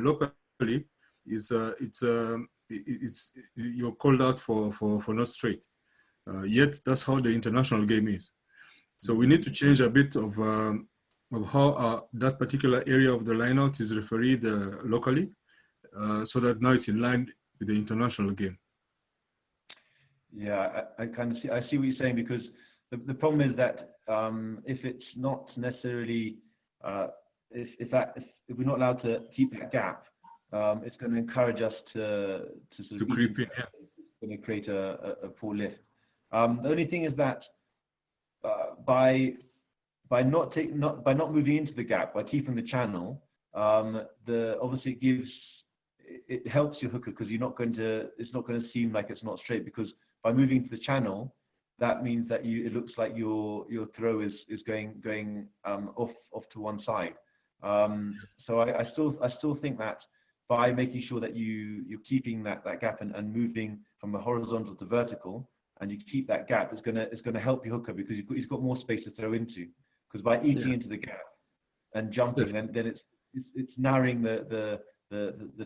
locally is it's you're called out for not straight. Yet that's how the international game is. So we need to change a bit of how that particular area of the lineout is refereed locally, so that now it's in line with the international game. Yeah, I kind of see. I see what you're saying, because the problem is that if it's not necessarily if we're not allowed to keep that gap, it's going to encourage us to sort of creep in. Yeah. It's going to create a poor lift. The only thing is that by not moving into the gap, by keeping the channel, obviously it helps your hooker, because it's not going to seem like it's not straight, because by moving to the channel, that means that it looks like your throw is going off to one side. So I still think that by making sure that you're keeping that gap and moving from the horizontal to vertical, and you keep that gap, it's gonna help your hooker, because he's got more space to throw into. Because by eating into the gap and jumping, then it's narrowing the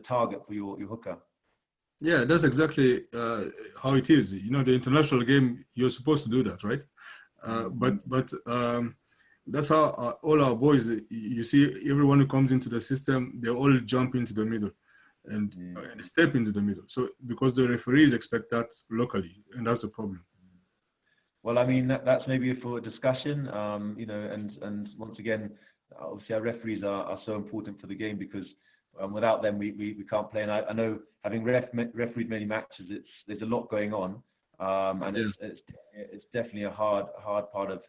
target for your hooker. Yeah, that's exactly how it is. The international game, you're supposed to do that, right? But that's how all our boys, you see, everyone who comes into the system, they all jump into the middle and step into the middle. So because the referees expect that locally, and that's the problem. Well, I mean, that's maybe for a discussion, you know, and once again, obviously our referees are so important for the game because without them we can't play. And I know having refereed many matches, there's a lot going on, and it's definitely a hard part of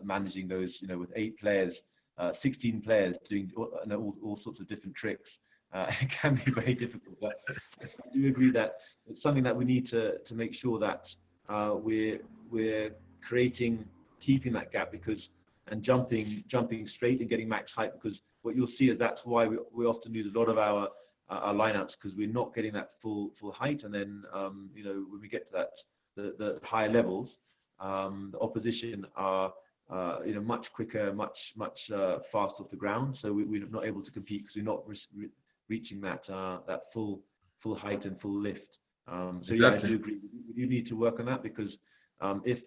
managing those, you know, with 8 players, 16 players doing all sorts of different tricks. It can be very difficult, but I do agree that it's something that we need to make sure that we're keeping that gap, because and jumping straight and getting max height, because what you'll see is that's why we often lose a lot of our lineouts, because we're not getting that full height, and then you know, when we get to that the higher levels, the opposition are you know, much quicker, much faster off the ground, so we're not able to compete because we're not reaching that full height and full lift. So yeah, I do agree. We do need to work on that, because if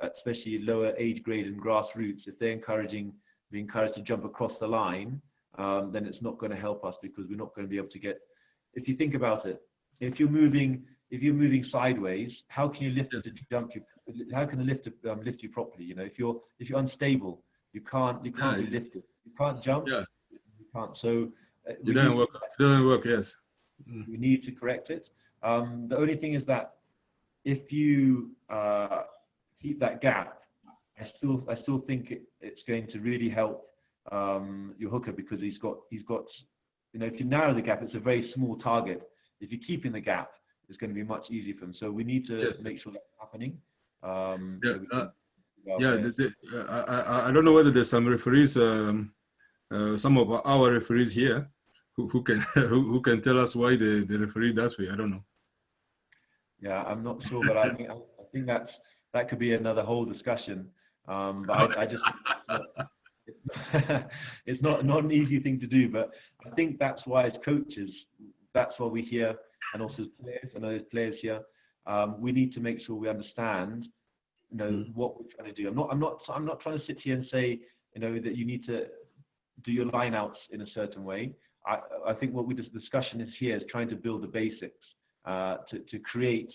especially lower age grade and grassroots, if they're being encouraged to jump across the line, then it's not going to help us, because we're not going to be able to get. If you think about it, if you're moving sideways, how can you lift to jump you? How can the lift lift you properly? You know, if you're unstable, you can't be lifted. You can't jump. Yeah. You can't. So it doesn't work. It doesn't work. Yes. We need to correct it. The only thing is that if you keep that gap, I still think it's going to really help your hooker, because he's got you know, if you narrow the gap, it's a very small target. If you keep in the gap, it's going to be much easier for him. So we need to make sure that's happening. I don't know whether there's some referees, some of our referees here, who can tell us why they referee that way. I don't know. Yeah, I'm not sure, but I think that could be another whole discussion. But I just it's not an easy thing to do. But I think that's why, as coaches, that's why we're here, and also as players. I know there's players here. We need to make sure we understand, you know, what we're trying to do. I'm not trying to sit here and say, you know, that you need to do your lineouts in a certain way. I think what the discussion is here is trying to build the basics to create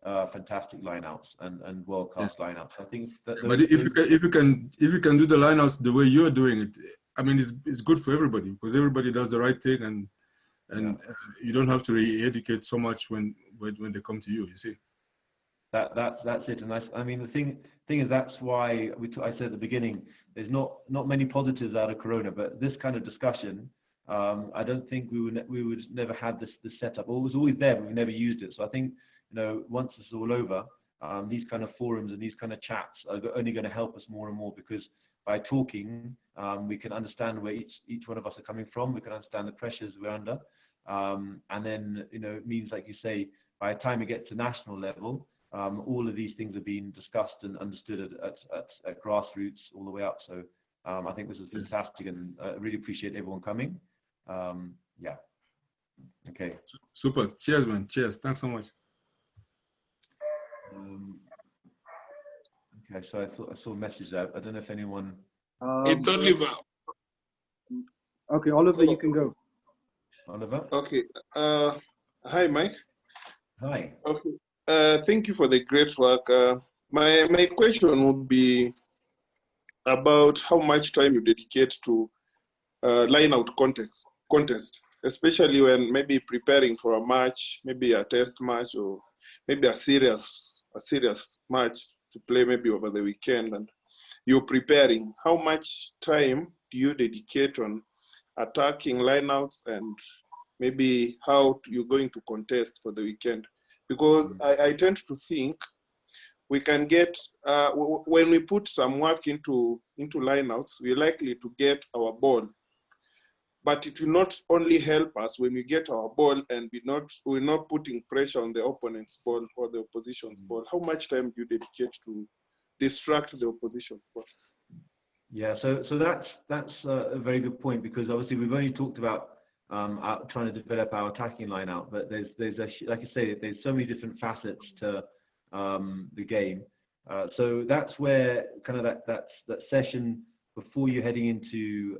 fantastic lineouts and world-class lineouts. I think that. But if you can do the lineouts the way you're doing it, I mean, it's good for everybody, because everybody does the right thing, and you don't have to re-educate so much when they come to you. You see. That's it, and I mean the thing is, that's why I said at the beginning, there's not many positives out of Corona, but this kind of discussion, I don't think we would never had this setup. It was always there, but we never used it. So I think, you know, once this is all over, these kind of forums and these kind of chats are only going to help us more and more, because by talking, we can understand where each one of us are coming from. We can understand the pressures we're under, and then, you know, it means, like you say, by the time it gets to national level, all of these things are being discussed and understood at grassroots all the way up. So I think this is fantastic, and I really appreciate everyone coming. Yeah. Okay. Super. Cheers, man. Cheers. Thanks so much. Okay, so I saw a message out. I don't know if anyone. It's Oliver. Okay, Oliver, you can go. Oliver. Okay. Hi, Mike. Hi. Okay. Thank you for the great work. My question would be about how much time you dedicate to line-out contest, especially when maybe preparing for a match, maybe a test match, or maybe a serious match to play maybe over the weekend, and you're preparing. How much time do you dedicate on attacking lineouts, and maybe how you're going to contest for the weekend? Because I tend to think we can get, when we put some work into lineouts, we're likely to get our ball. But it will not only help us when we get our ball and we're not putting pressure on the opponent's ball or the opposition's ball. How much time do you dedicate to distract the opposition's ball? Yeah, so that's a very good point, because obviously we've only talked about trying to develop our attacking line out, but there's like I say, there's so many different facets to the game. So that's where kind of that session before you're heading into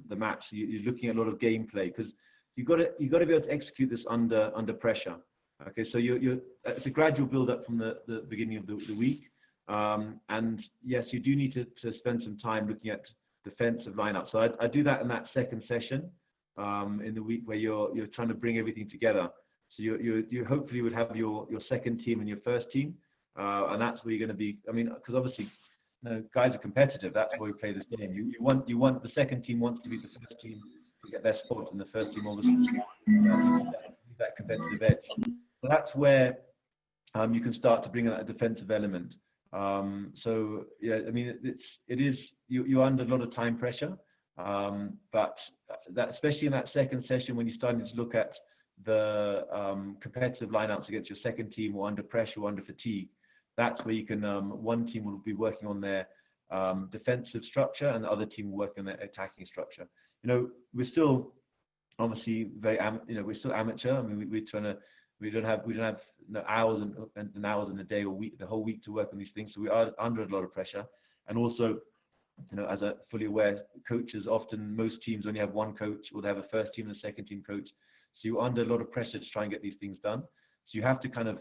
the match, you're looking at a lot of gameplay, because you've got to be able to execute this under pressure. Okay, so it's a gradual build up from the beginning of the week. And yes, you do need to spend some time looking at defensive lineup. So I do that in that second session in the week where you're trying to bring everything together. So you hopefully would have your second team and your first team, and that's where you're going to be. I mean, because obviously, guys are competitive. That's why we play this game. You want the second team wants to be the first team to get their spot, and the first team obviously needs that competitive edge. So that's where you can start to bring in that defensive element. So yeah, I mean, it is you're under a lot of time pressure, but that especially in that second session when you're starting to look at the competitive lineups against your second team or under pressure or under fatigue, that's where you can one team will be working on their defensive structure and the other team will work on their attacking structure. We're still obviously we're still amateur. I mean, we're trying to. We don't have hours and hours in a day or week, the whole week to work on these things. So we are under a lot of pressure. And also, as I'm fully aware, coaches often, most teams only have one coach, or they have a first team and a second team coach. So you're under a lot of pressure to try and get these things done. So you have to kind of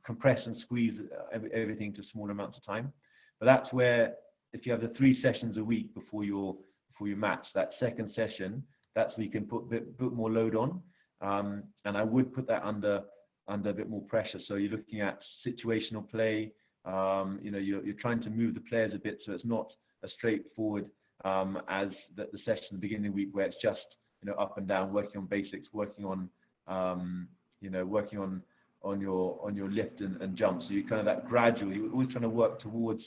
compress and squeeze everything to smaller amounts of time. But that's where, if you have the 3 sessions a week before your match, that second session, that's where you can put a bit more load on. And I would put that under a bit more pressure. So you're looking at situational play. You're trying to move the players a bit, so it's not as straightforward as the session at the beginning of the week where it's just up and down, working on basics, working on working on your lift and jump. So you're kind of that gradual. You're always trying to work towards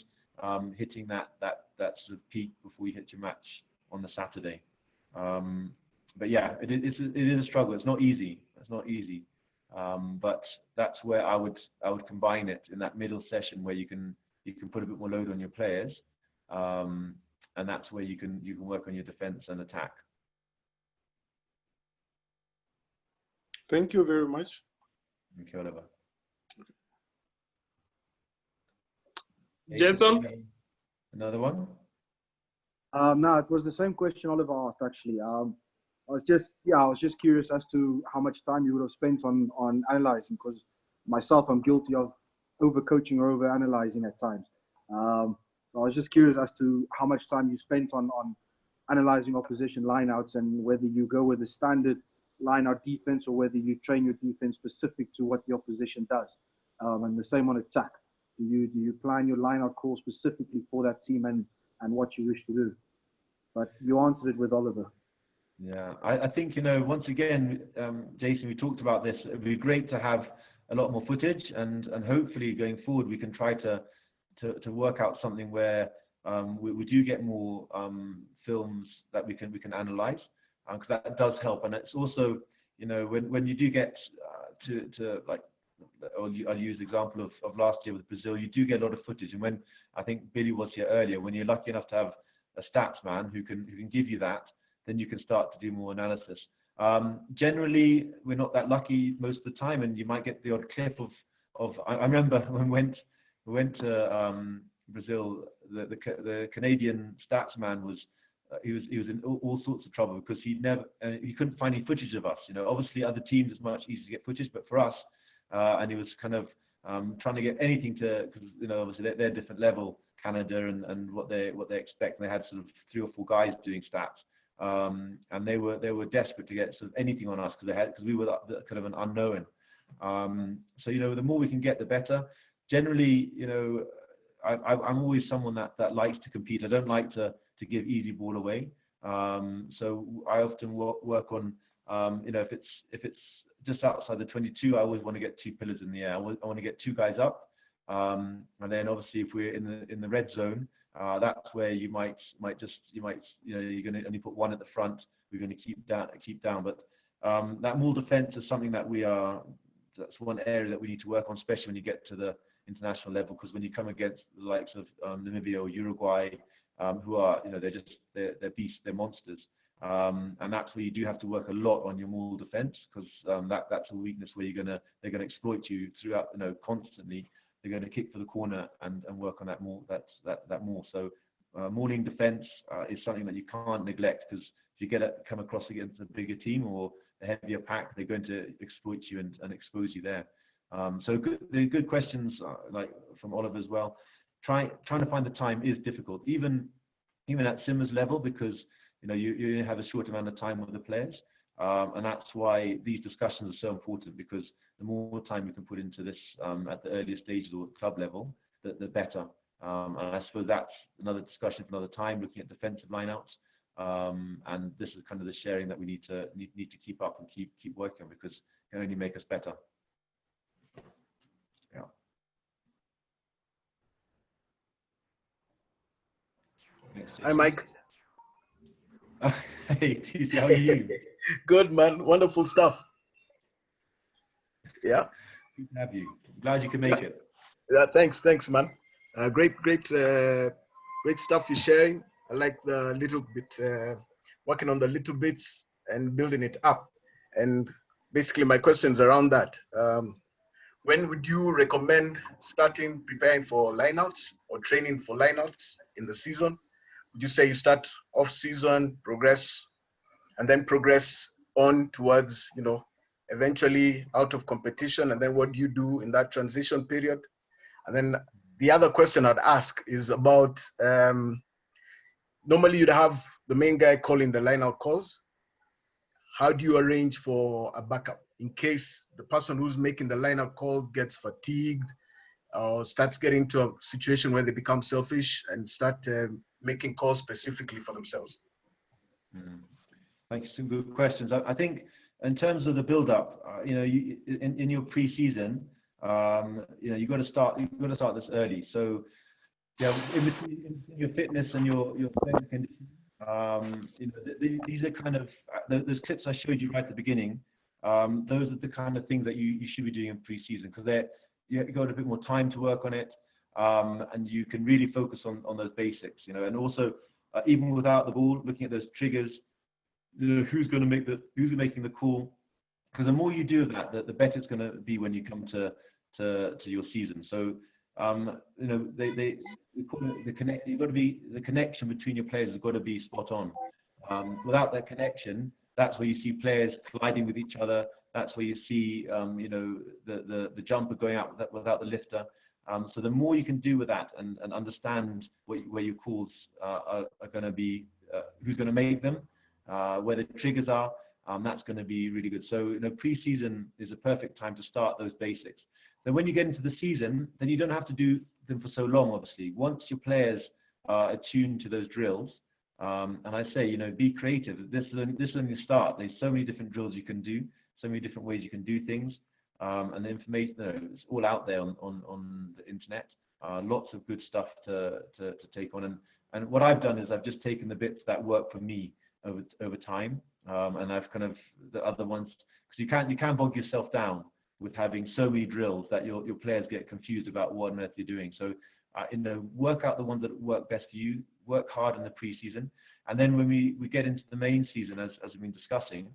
hitting that sort of peak before you hit your match on the Saturday. But yeah, it is a struggle. It's not easy. But that's where I would combine it in that middle session where you can put a bit more load on your players, and that's where you can work on your defense and attack. Thank you very much. Thank you, Oliver. Jason? Another one? No, it was the same question Oliver asked actually. I was just curious as to how much time you would have spent on analyzing, because myself, I'm guilty of overcoaching or over-analyzing at times. So I was just curious as to how much time you spent on analyzing opposition lineouts and whether you go with the standard lineout defense or whether you train your defense specific to what the opposition does. And the same on attack. Do you plan your lineout call specifically for that team and what you wish to do? But you answered it with Oliver. Yeah, I think, once again, Jason, we talked about this. It would be great to have a lot more footage, and hopefully going forward we can try to work out something where we do get more films that we can analyze, because that does help. And it's also, when you do get to like, I'll use the example of last year with Brazil, you do get a lot of footage. And when I think Billy was here earlier, when you're lucky enough to have a stats man who can give you that, then you can start to do more analysis. Generally, we're not that lucky most of the time, and you might get the odd clip of. I remember when we went to Brazil, the Canadian stats man was he was in all sorts of trouble because he couldn't find any footage of us. Obviously other teams it's much easier to get footage, but for us, and he was kind of trying to get anything because obviously they're a different level, Canada, and what they expect. And they had sort of 3 or 4 guys doing stats. And they were desperate to get sort of anything on us because we were kind of an unknown. So the more we can get, the better. Generally, I'm always someone that likes to compete. I don't like to give easy ball away. So I often work on if it's just outside the 22, I always want to get 2 pillars in the air. I want to get 2 guys up, and then obviously if we're in the red zone. That's where you're going to only put 1 at the front. We're going to keep down. But that maul defense is something that that's one area that we need to work on, especially when you get to the international level, because when you come against the likes of Namibia or Uruguay, who are, they're beasts, they're monsters. And that's where you do have to work a lot on your maul defense, because that's a weakness where they're going to exploit you throughout, constantly. They're going to kick for the corner and work on that more. That more. So mauling defense is something that you can't neglect, because if you come across against a bigger team or a heavier pack, they're going to exploit you and expose you there. So good questions like from Oliver as well. trying to find the time is difficult, even at Simbas level, because you have a short amount of time with the players, and that's why these discussions are so important, because the more time you can put into this at the earliest stages or club level, the better. And I suppose that's another discussion for another time, looking at defensive lineouts. And this is kind of the sharing that we need to keep up and keep working on, because it can only make us better. Yeah. Hi, Mike. Hey, TC, how are you? Good, man. Wonderful stuff. Yeah. Good to have you. Glad you can make it. Yeah. Thanks, man. Great stuff you're sharing. I like the little bit working on the little bits and building it up. And basically, my question's around that. When would you recommend starting preparing for lineouts or training for lineouts in the season? Would you say you start off season, progress, and then progress on towards, eventually out of competition? And then what do you do in that transition period? And then the other question I'd ask is about, normally you'd have the main guy calling the line out calls. How do you arrange for a backup in case the person who's making the line out call gets fatigued or starts getting to a situation where they become selfish and start making calls specifically for themselves? Thanks, some good questions. I think in terms of the build-up, in your pre-season, you've got to start this early. So, yeah, in between your fitness and your strength conditioning, these are kind of those clips I showed you right at the beginning. Those are the kind of things that you should be doing in pre-season, because you've got a bit more time to work on it, and you can really focus on those basics. And also even without the ball, looking at those triggers. Who's making the call? Because the more you do of that, the better it's going to be when you come to your season. So they call it the connect. You've got to be, the connection between your players has got to be spot on. Without that connection, that's where you see players colliding with each other. That's where you see the jumper going out without the lifter. So the more you can do with that and understand where your calls are going to be, who's going to make them, where the triggers are, that's going to be really good. So pre-season is a perfect time to start those basics. Then when you get into the season, then you don't have to do them for so long, obviously. Once your players are attuned to those drills, and I say, be creative. This is only the start. There's so many different drills you can do, so many different ways you can do things, and the information, it's all out there on the internet. Lots of good stuff to take on. And what I've done is I've just taken the bits that work for me over time, and I've kind of the other ones, because you can bog yourself down with having so many drills that your players get confused about what on earth you're doing. So work out the ones that work best for you, work hard in the preseason, and then when we get into the main season, as we've been discussing,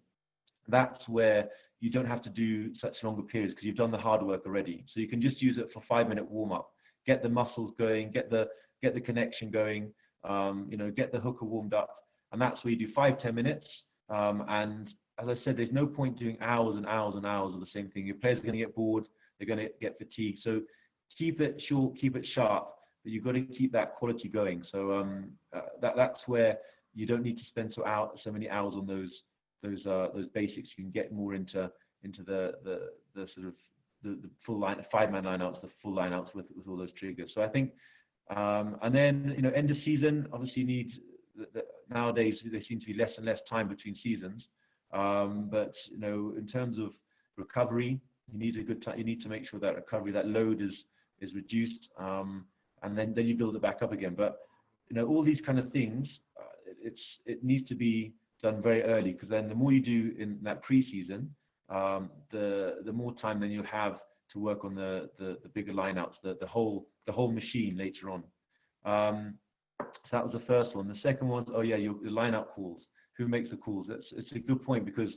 that's where you don't have to do such longer periods, because you've done the hard work already. So you can just use it for 5-minute warm-up, get the muscles going, get the connection going, get the hooker warmed up. And that's where you do 5-10 minutes. And as I said, there's no point doing hours and hours and hours of the same thing. Your players are going to get bored. They're going to get fatigued. So keep it short, keep it sharp, but you've got to keep that quality going. So that's where you don't need to spend so many hours on those basics. You can get more into the sort of the full line, 5-man lineouts, the full lineouts with all those triggers. So I think, and then end of season obviously needs. Nowadays there seems to be less and less time between seasons, but in terms of recovery, you need a good time. You need to make sure that recovery, that load is reduced, and then you build it back up again. But all these kind of things, it needs to be done very early, because then the more you do in that pre-season, the more time then you'll have to work on the bigger lineouts, the whole machine later on. So that was the first one. The second one, your line-out calls. Who makes the calls? It's a good point, because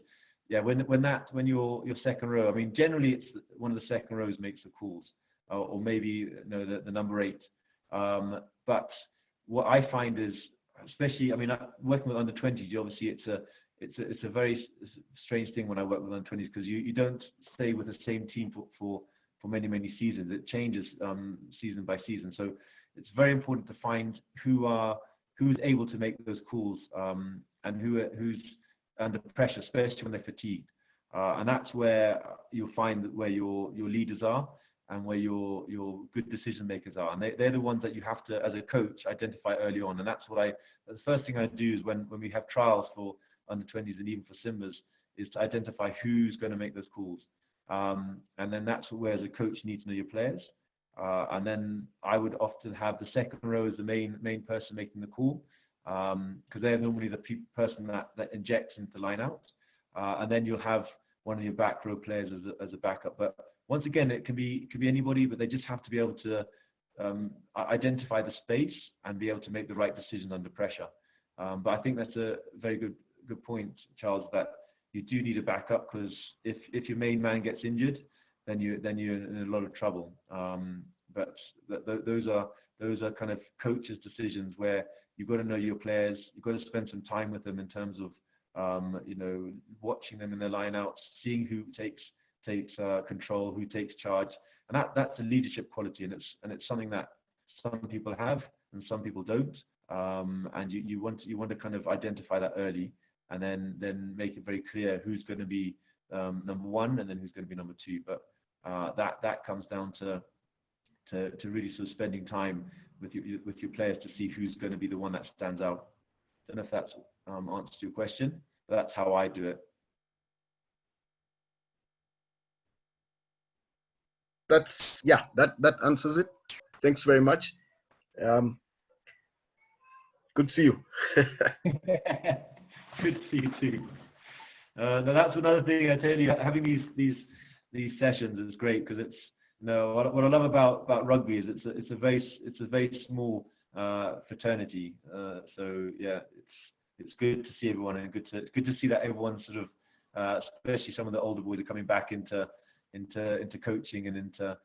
when your second row, I mean, generally it's one of the second rows makes the calls, or maybe the number 8. But what I find is, especially, I mean, working with under 20s, obviously it's a very strange thing when I work with under 20s, because you don't stay with the same team for many, many seasons. It changes season by season. So it's very important to find who's able to make those calls and who's under pressure, especially when they're fatigued. And that's where you'll find that where your leaders are and where your good decision makers are. And they're the ones that you have to, as a coach, identify early on. And that's what the first thing I do is when we have trials for under 20s and even for Simbas, is to identify who's going to make those calls. And then that's where, as a coach, you need to know your players. And then I would often have the second row as the main person making the call, because they're normally the person that injects into line out. And then you'll have one of your back row players as a backup. But once again, it can be anybody, but they just have to be able to identify the space and be able to make the right decision under pressure. But I think that's a very good point, Charles, that you do need a backup, because if your main man gets injured, then you're in a lot of trouble. But those are kind of coaches' decisions where you've got to know your players. You've got to spend some time with them in terms of watching them in their lineouts, seeing who takes control, who takes charge, and that's a leadership quality, and it's something that some people have and some people don't. And you want to kind of identify that early, and then make it very clear who's going to be number one and then who's going to be number two. But that comes down to really sort of spending time with your players to see who's going to be the one that stands out. I don't know if that's answers your question, but that's how I do it. That answers it. Thanks very much. Good to see you. Good to see you too. Now that's another thing I tell you. Having these sessions is great, because it's what I love about rugby is it's a very small fraternity. So yeah, it's good to see everyone, and good to see that everyone sort of, especially some of the older boys, are coming back into coaching and into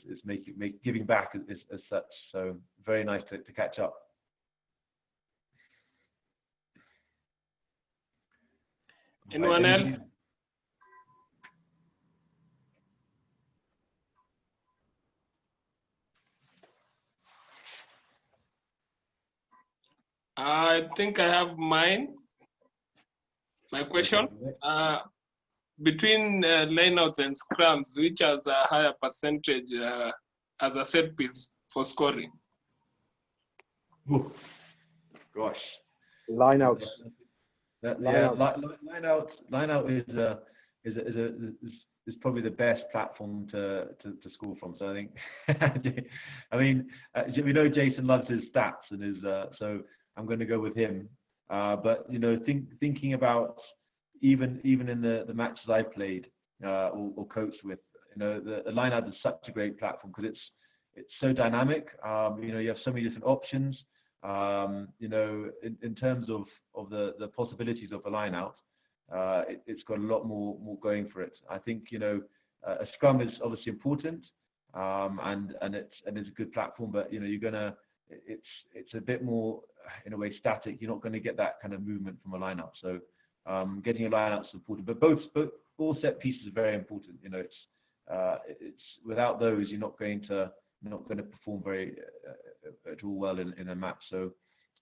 it's giving back as such. So very nice to catch up. Anyone else? I think I have my question. Between lineouts and scrums, which has a higher percentage as a set piece for scoring? Ooh, gosh. Lineouts. Lineout is probably the best platform to score from. So I think, I mean, we know Jason loves his stats and his, so I'm going to go with him. But thinking about even in the matches I've played or coached with, the lineout is such a great platform, because it's so dynamic. You have so many different options. In terms of the possibilities of a lineout, it's got a lot more going for it. I think a scrum is obviously important, and it's a good platform, but it's a bit more in a way static. You're not going to get that kind of movement from a lineout. So getting a lineout is important, but all set pieces are very important. It's without those, you're not going to perform very at all well in a match. So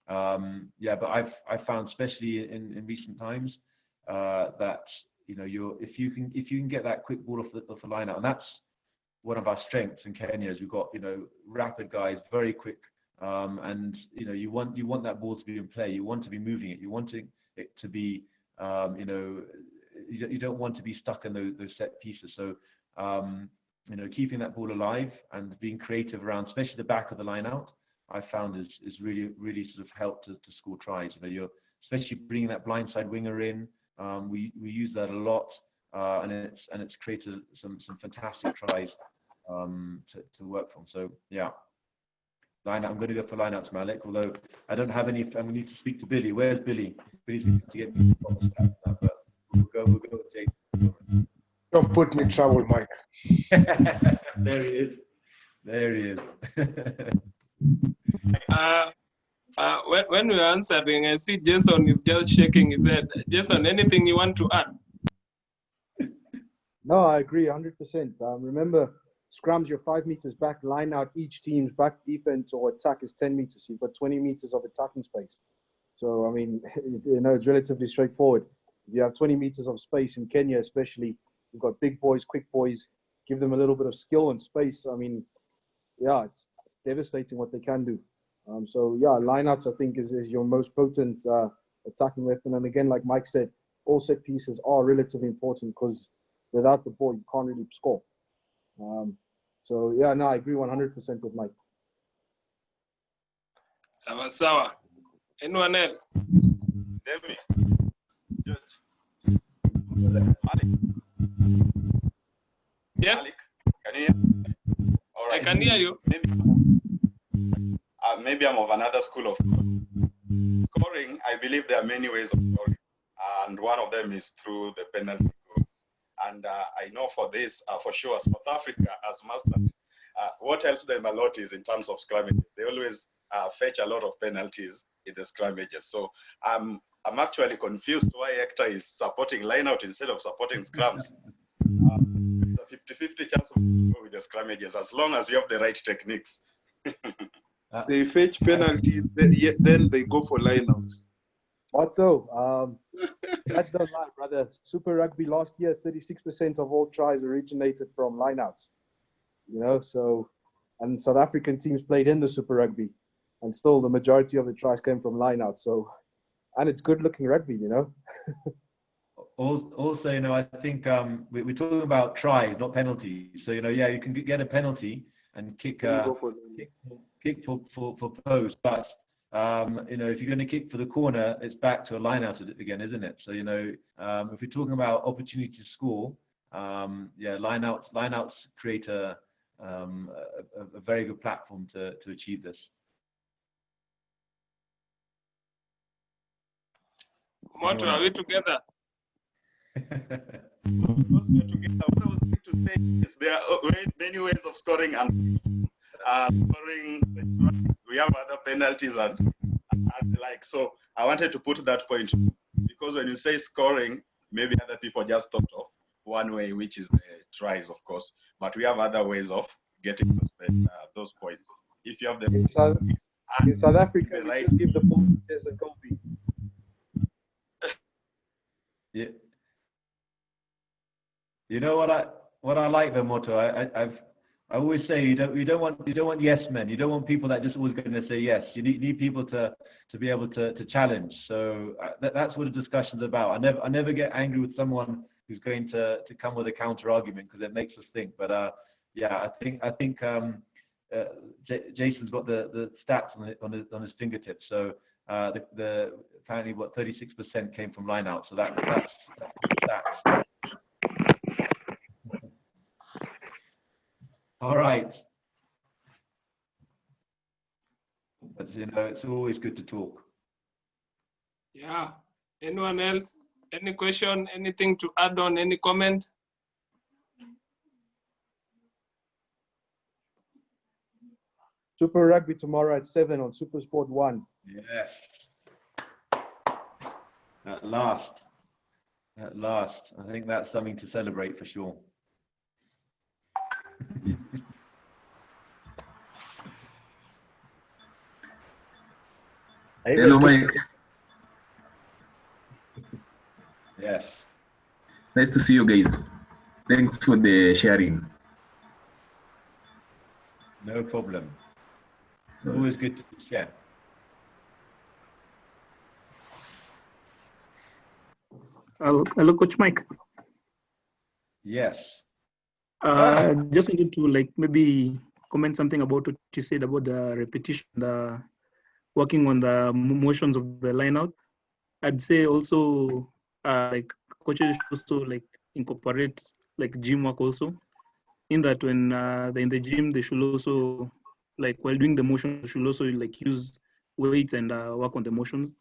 but I've found, especially in recent times, that if you can get that quick ball off the line out, and that's one of our strengths in Kenya, is we've got rapid guys, very quick, and you want that ball to be in play. You want to be moving it. You want it to be you don't want to be stuck in those set pieces. So keeping that ball alive and being creative around, especially the back of the line out, I found is really sort of helped to score tries. You're especially bringing that blindside winger in. We use that a lot, and it's created some fantastic tries to work from. So yeah, line out. I'm going to go for lineouts, Malik. Although I don't have any. I'm going to need to speak to Billy. Where's Billy? Billy's going to get me proper stats now, but we'll go with Jason. Don't put me in trouble, Mike. There he is. There he is. When we're answering, I see Jason is just shaking his head. Jason, anything you want to add? No, I agree 100%. Remember, scrums, you're 5 meters back, line out, each team's back defense or attack is 10 meters. So you've got 20 meters of attacking space. So, I mean, it's relatively straightforward. If you have 20 meters of space in Kenya, especially, you've got big boys, quick boys, give them a little bit of skill and space. I mean, yeah, it's devastating what they can do. So, yeah, lineouts, I think, is your most potent attacking weapon. And again, like Mike said, all set pieces are relatively important because without the ball, you can't really score. So, yeah, no, I agree 100% with Mike. Sawa sawa. Anyone else? Demi, George, Malik. Yes, Malik, can you hear me? All I right. can hear you. Maybe I'm of another school of thought. Scoring, I believe there are many ways of scoring, and one of them is through the penalty goals. And I know for this, for sure, South Africa has mastered. What helps them a lot is in terms of scrummages. They always fetch a lot of penalties in the scrummages. So I'm actually confused why Hector is supporting lineout instead of supporting scrums. It's a 50-50 chance of go with the scrummages as long as you have the right techniques. They fetch penalties, then they go for lineouts. Otto, that's don't lie, brother. Super Rugby last year, 36% of all tries originated from lineouts. You know, so, and South African teams played in the Super Rugby, and still the majority of the tries came from lineouts. So, and it's good-looking rugby, you know. Also, you know, I think we're talking about tries, not penalties. So, you know, yeah, you can get a penalty and kick Go for kick for post, but you know, if you're going to kick for the corner, it's back to a line out again, isn't it? So, you know, if we're talking about opportunity to score, yeah, lineouts create a very good platform to achieve this. Moto, are we together? Also together, what I was going to say is there are many ways of scoring and scoring. We have other penalties and like, so I wanted to put that point because when you say scoring, maybe other people just thought of one way, which is the tries, of course, but we have other ways of getting those points. If you have the In South Africa, we just give the ball to Jez and Colby. Yeah. You know what I like the motto. I always say you don't want yes men. You don't want people that just always going to say yes. You need people to be able to challenge. So that's what the discussion's about. I never get angry with someone who's going to come with a counter argument because it makes us think. But yeah, I think Jason's got the stats on his fingertips. So the apparently what 36% came from line out. So that's stats. All right. But you know, it's always good to talk. Yeah. Anyone else? Any question? Anything to add on? Any comment? Super Rugby tomorrow at 7 on Super Sport 1. Yes. At last. I think that's something to celebrate for sure. Hello, Mike. Yes. Nice to see you guys. Thanks for the sharing. No problem. Always good to share. Hello, Coach Mike. Yes. Just wanted to like maybe comment something about what you said about the repetition, the working on the motions of the line out. I'd say also like coaches should also like incorporate like gym work also. In that when they're in the gym, they should also like while doing the motion, they should also like use weights and work on the motions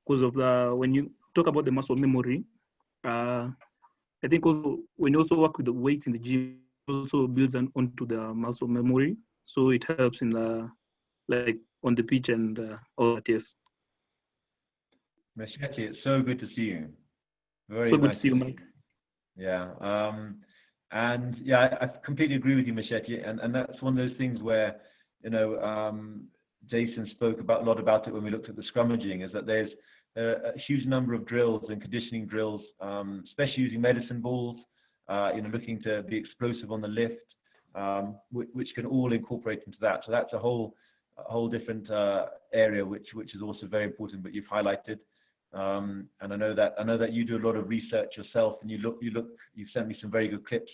because of the when you talk about the muscle memory. I think also when you also work with the weights in the gym, it also builds onto the muscle memory, so it helps in the like on the pitch and all that. Yes. Machete, it's so good to see you. Very so good nice to see you, Mike. Yeah. And yeah, I completely agree with you, Machete. And that's one of those things where, you know, Jason spoke a lot about it when we looked at the scrummaging, is that there's a huge number of drills and conditioning drills, especially using medicine balls, you know, looking to be explosive on the lift, which can all incorporate into that. So that's a whole different area, which is also very important, but you've highlighted. And I know that you do a lot of research yourself, and you've sent me some very good clips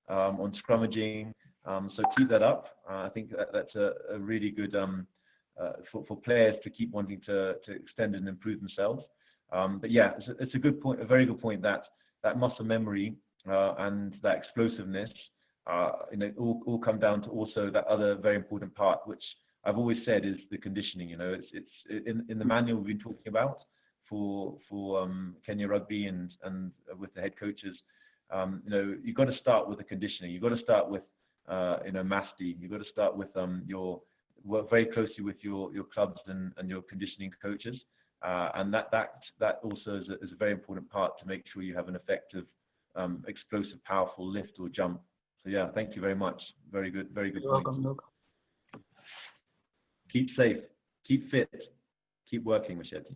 on scrummaging. So keep that up. I think that's a really good for players to keep wanting to extend and improve themselves. But yeah, it's a good point, a very good point, that muscle memory and that explosiveness, you know, all come down to also that other very important part, which I've always said is the conditioning. You know, it's in the manual we've been talking about for Kenya Rugby and with the head coaches. You know, you've got to start with the conditioning. You've got to start with you know, MASTI. You've got to start with work very closely with your clubs and your conditioning coaches, and that also is a very important part to make sure you have an effective, explosive, powerful lift or jump. So yeah, thank you very much. Very good point. You're welcome. Keep safe, keep fit, keep working, Machete.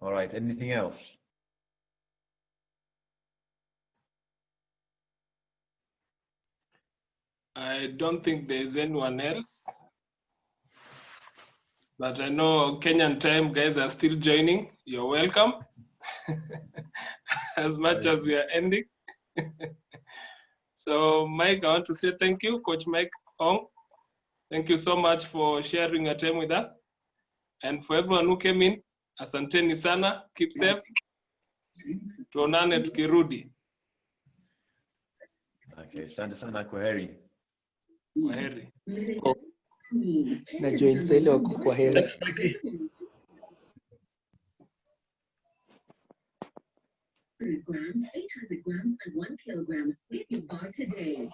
All right, anything else? I don't think there's anyone else, but I know Kenyan time guys are still joining. You're welcome. As much as we are ending. So Mike, I want to say thank you, Coach Mike Aung. Thank you so much for sharing your time with us. And for everyone who came in, asanteni sana, keep safe. Tuonane tukirudi. Okay, asante sana, kwaheri. Kwaheri. Na join sale wako kwaheri. Grams, 800 grams and 1 kilogram. If you buy today.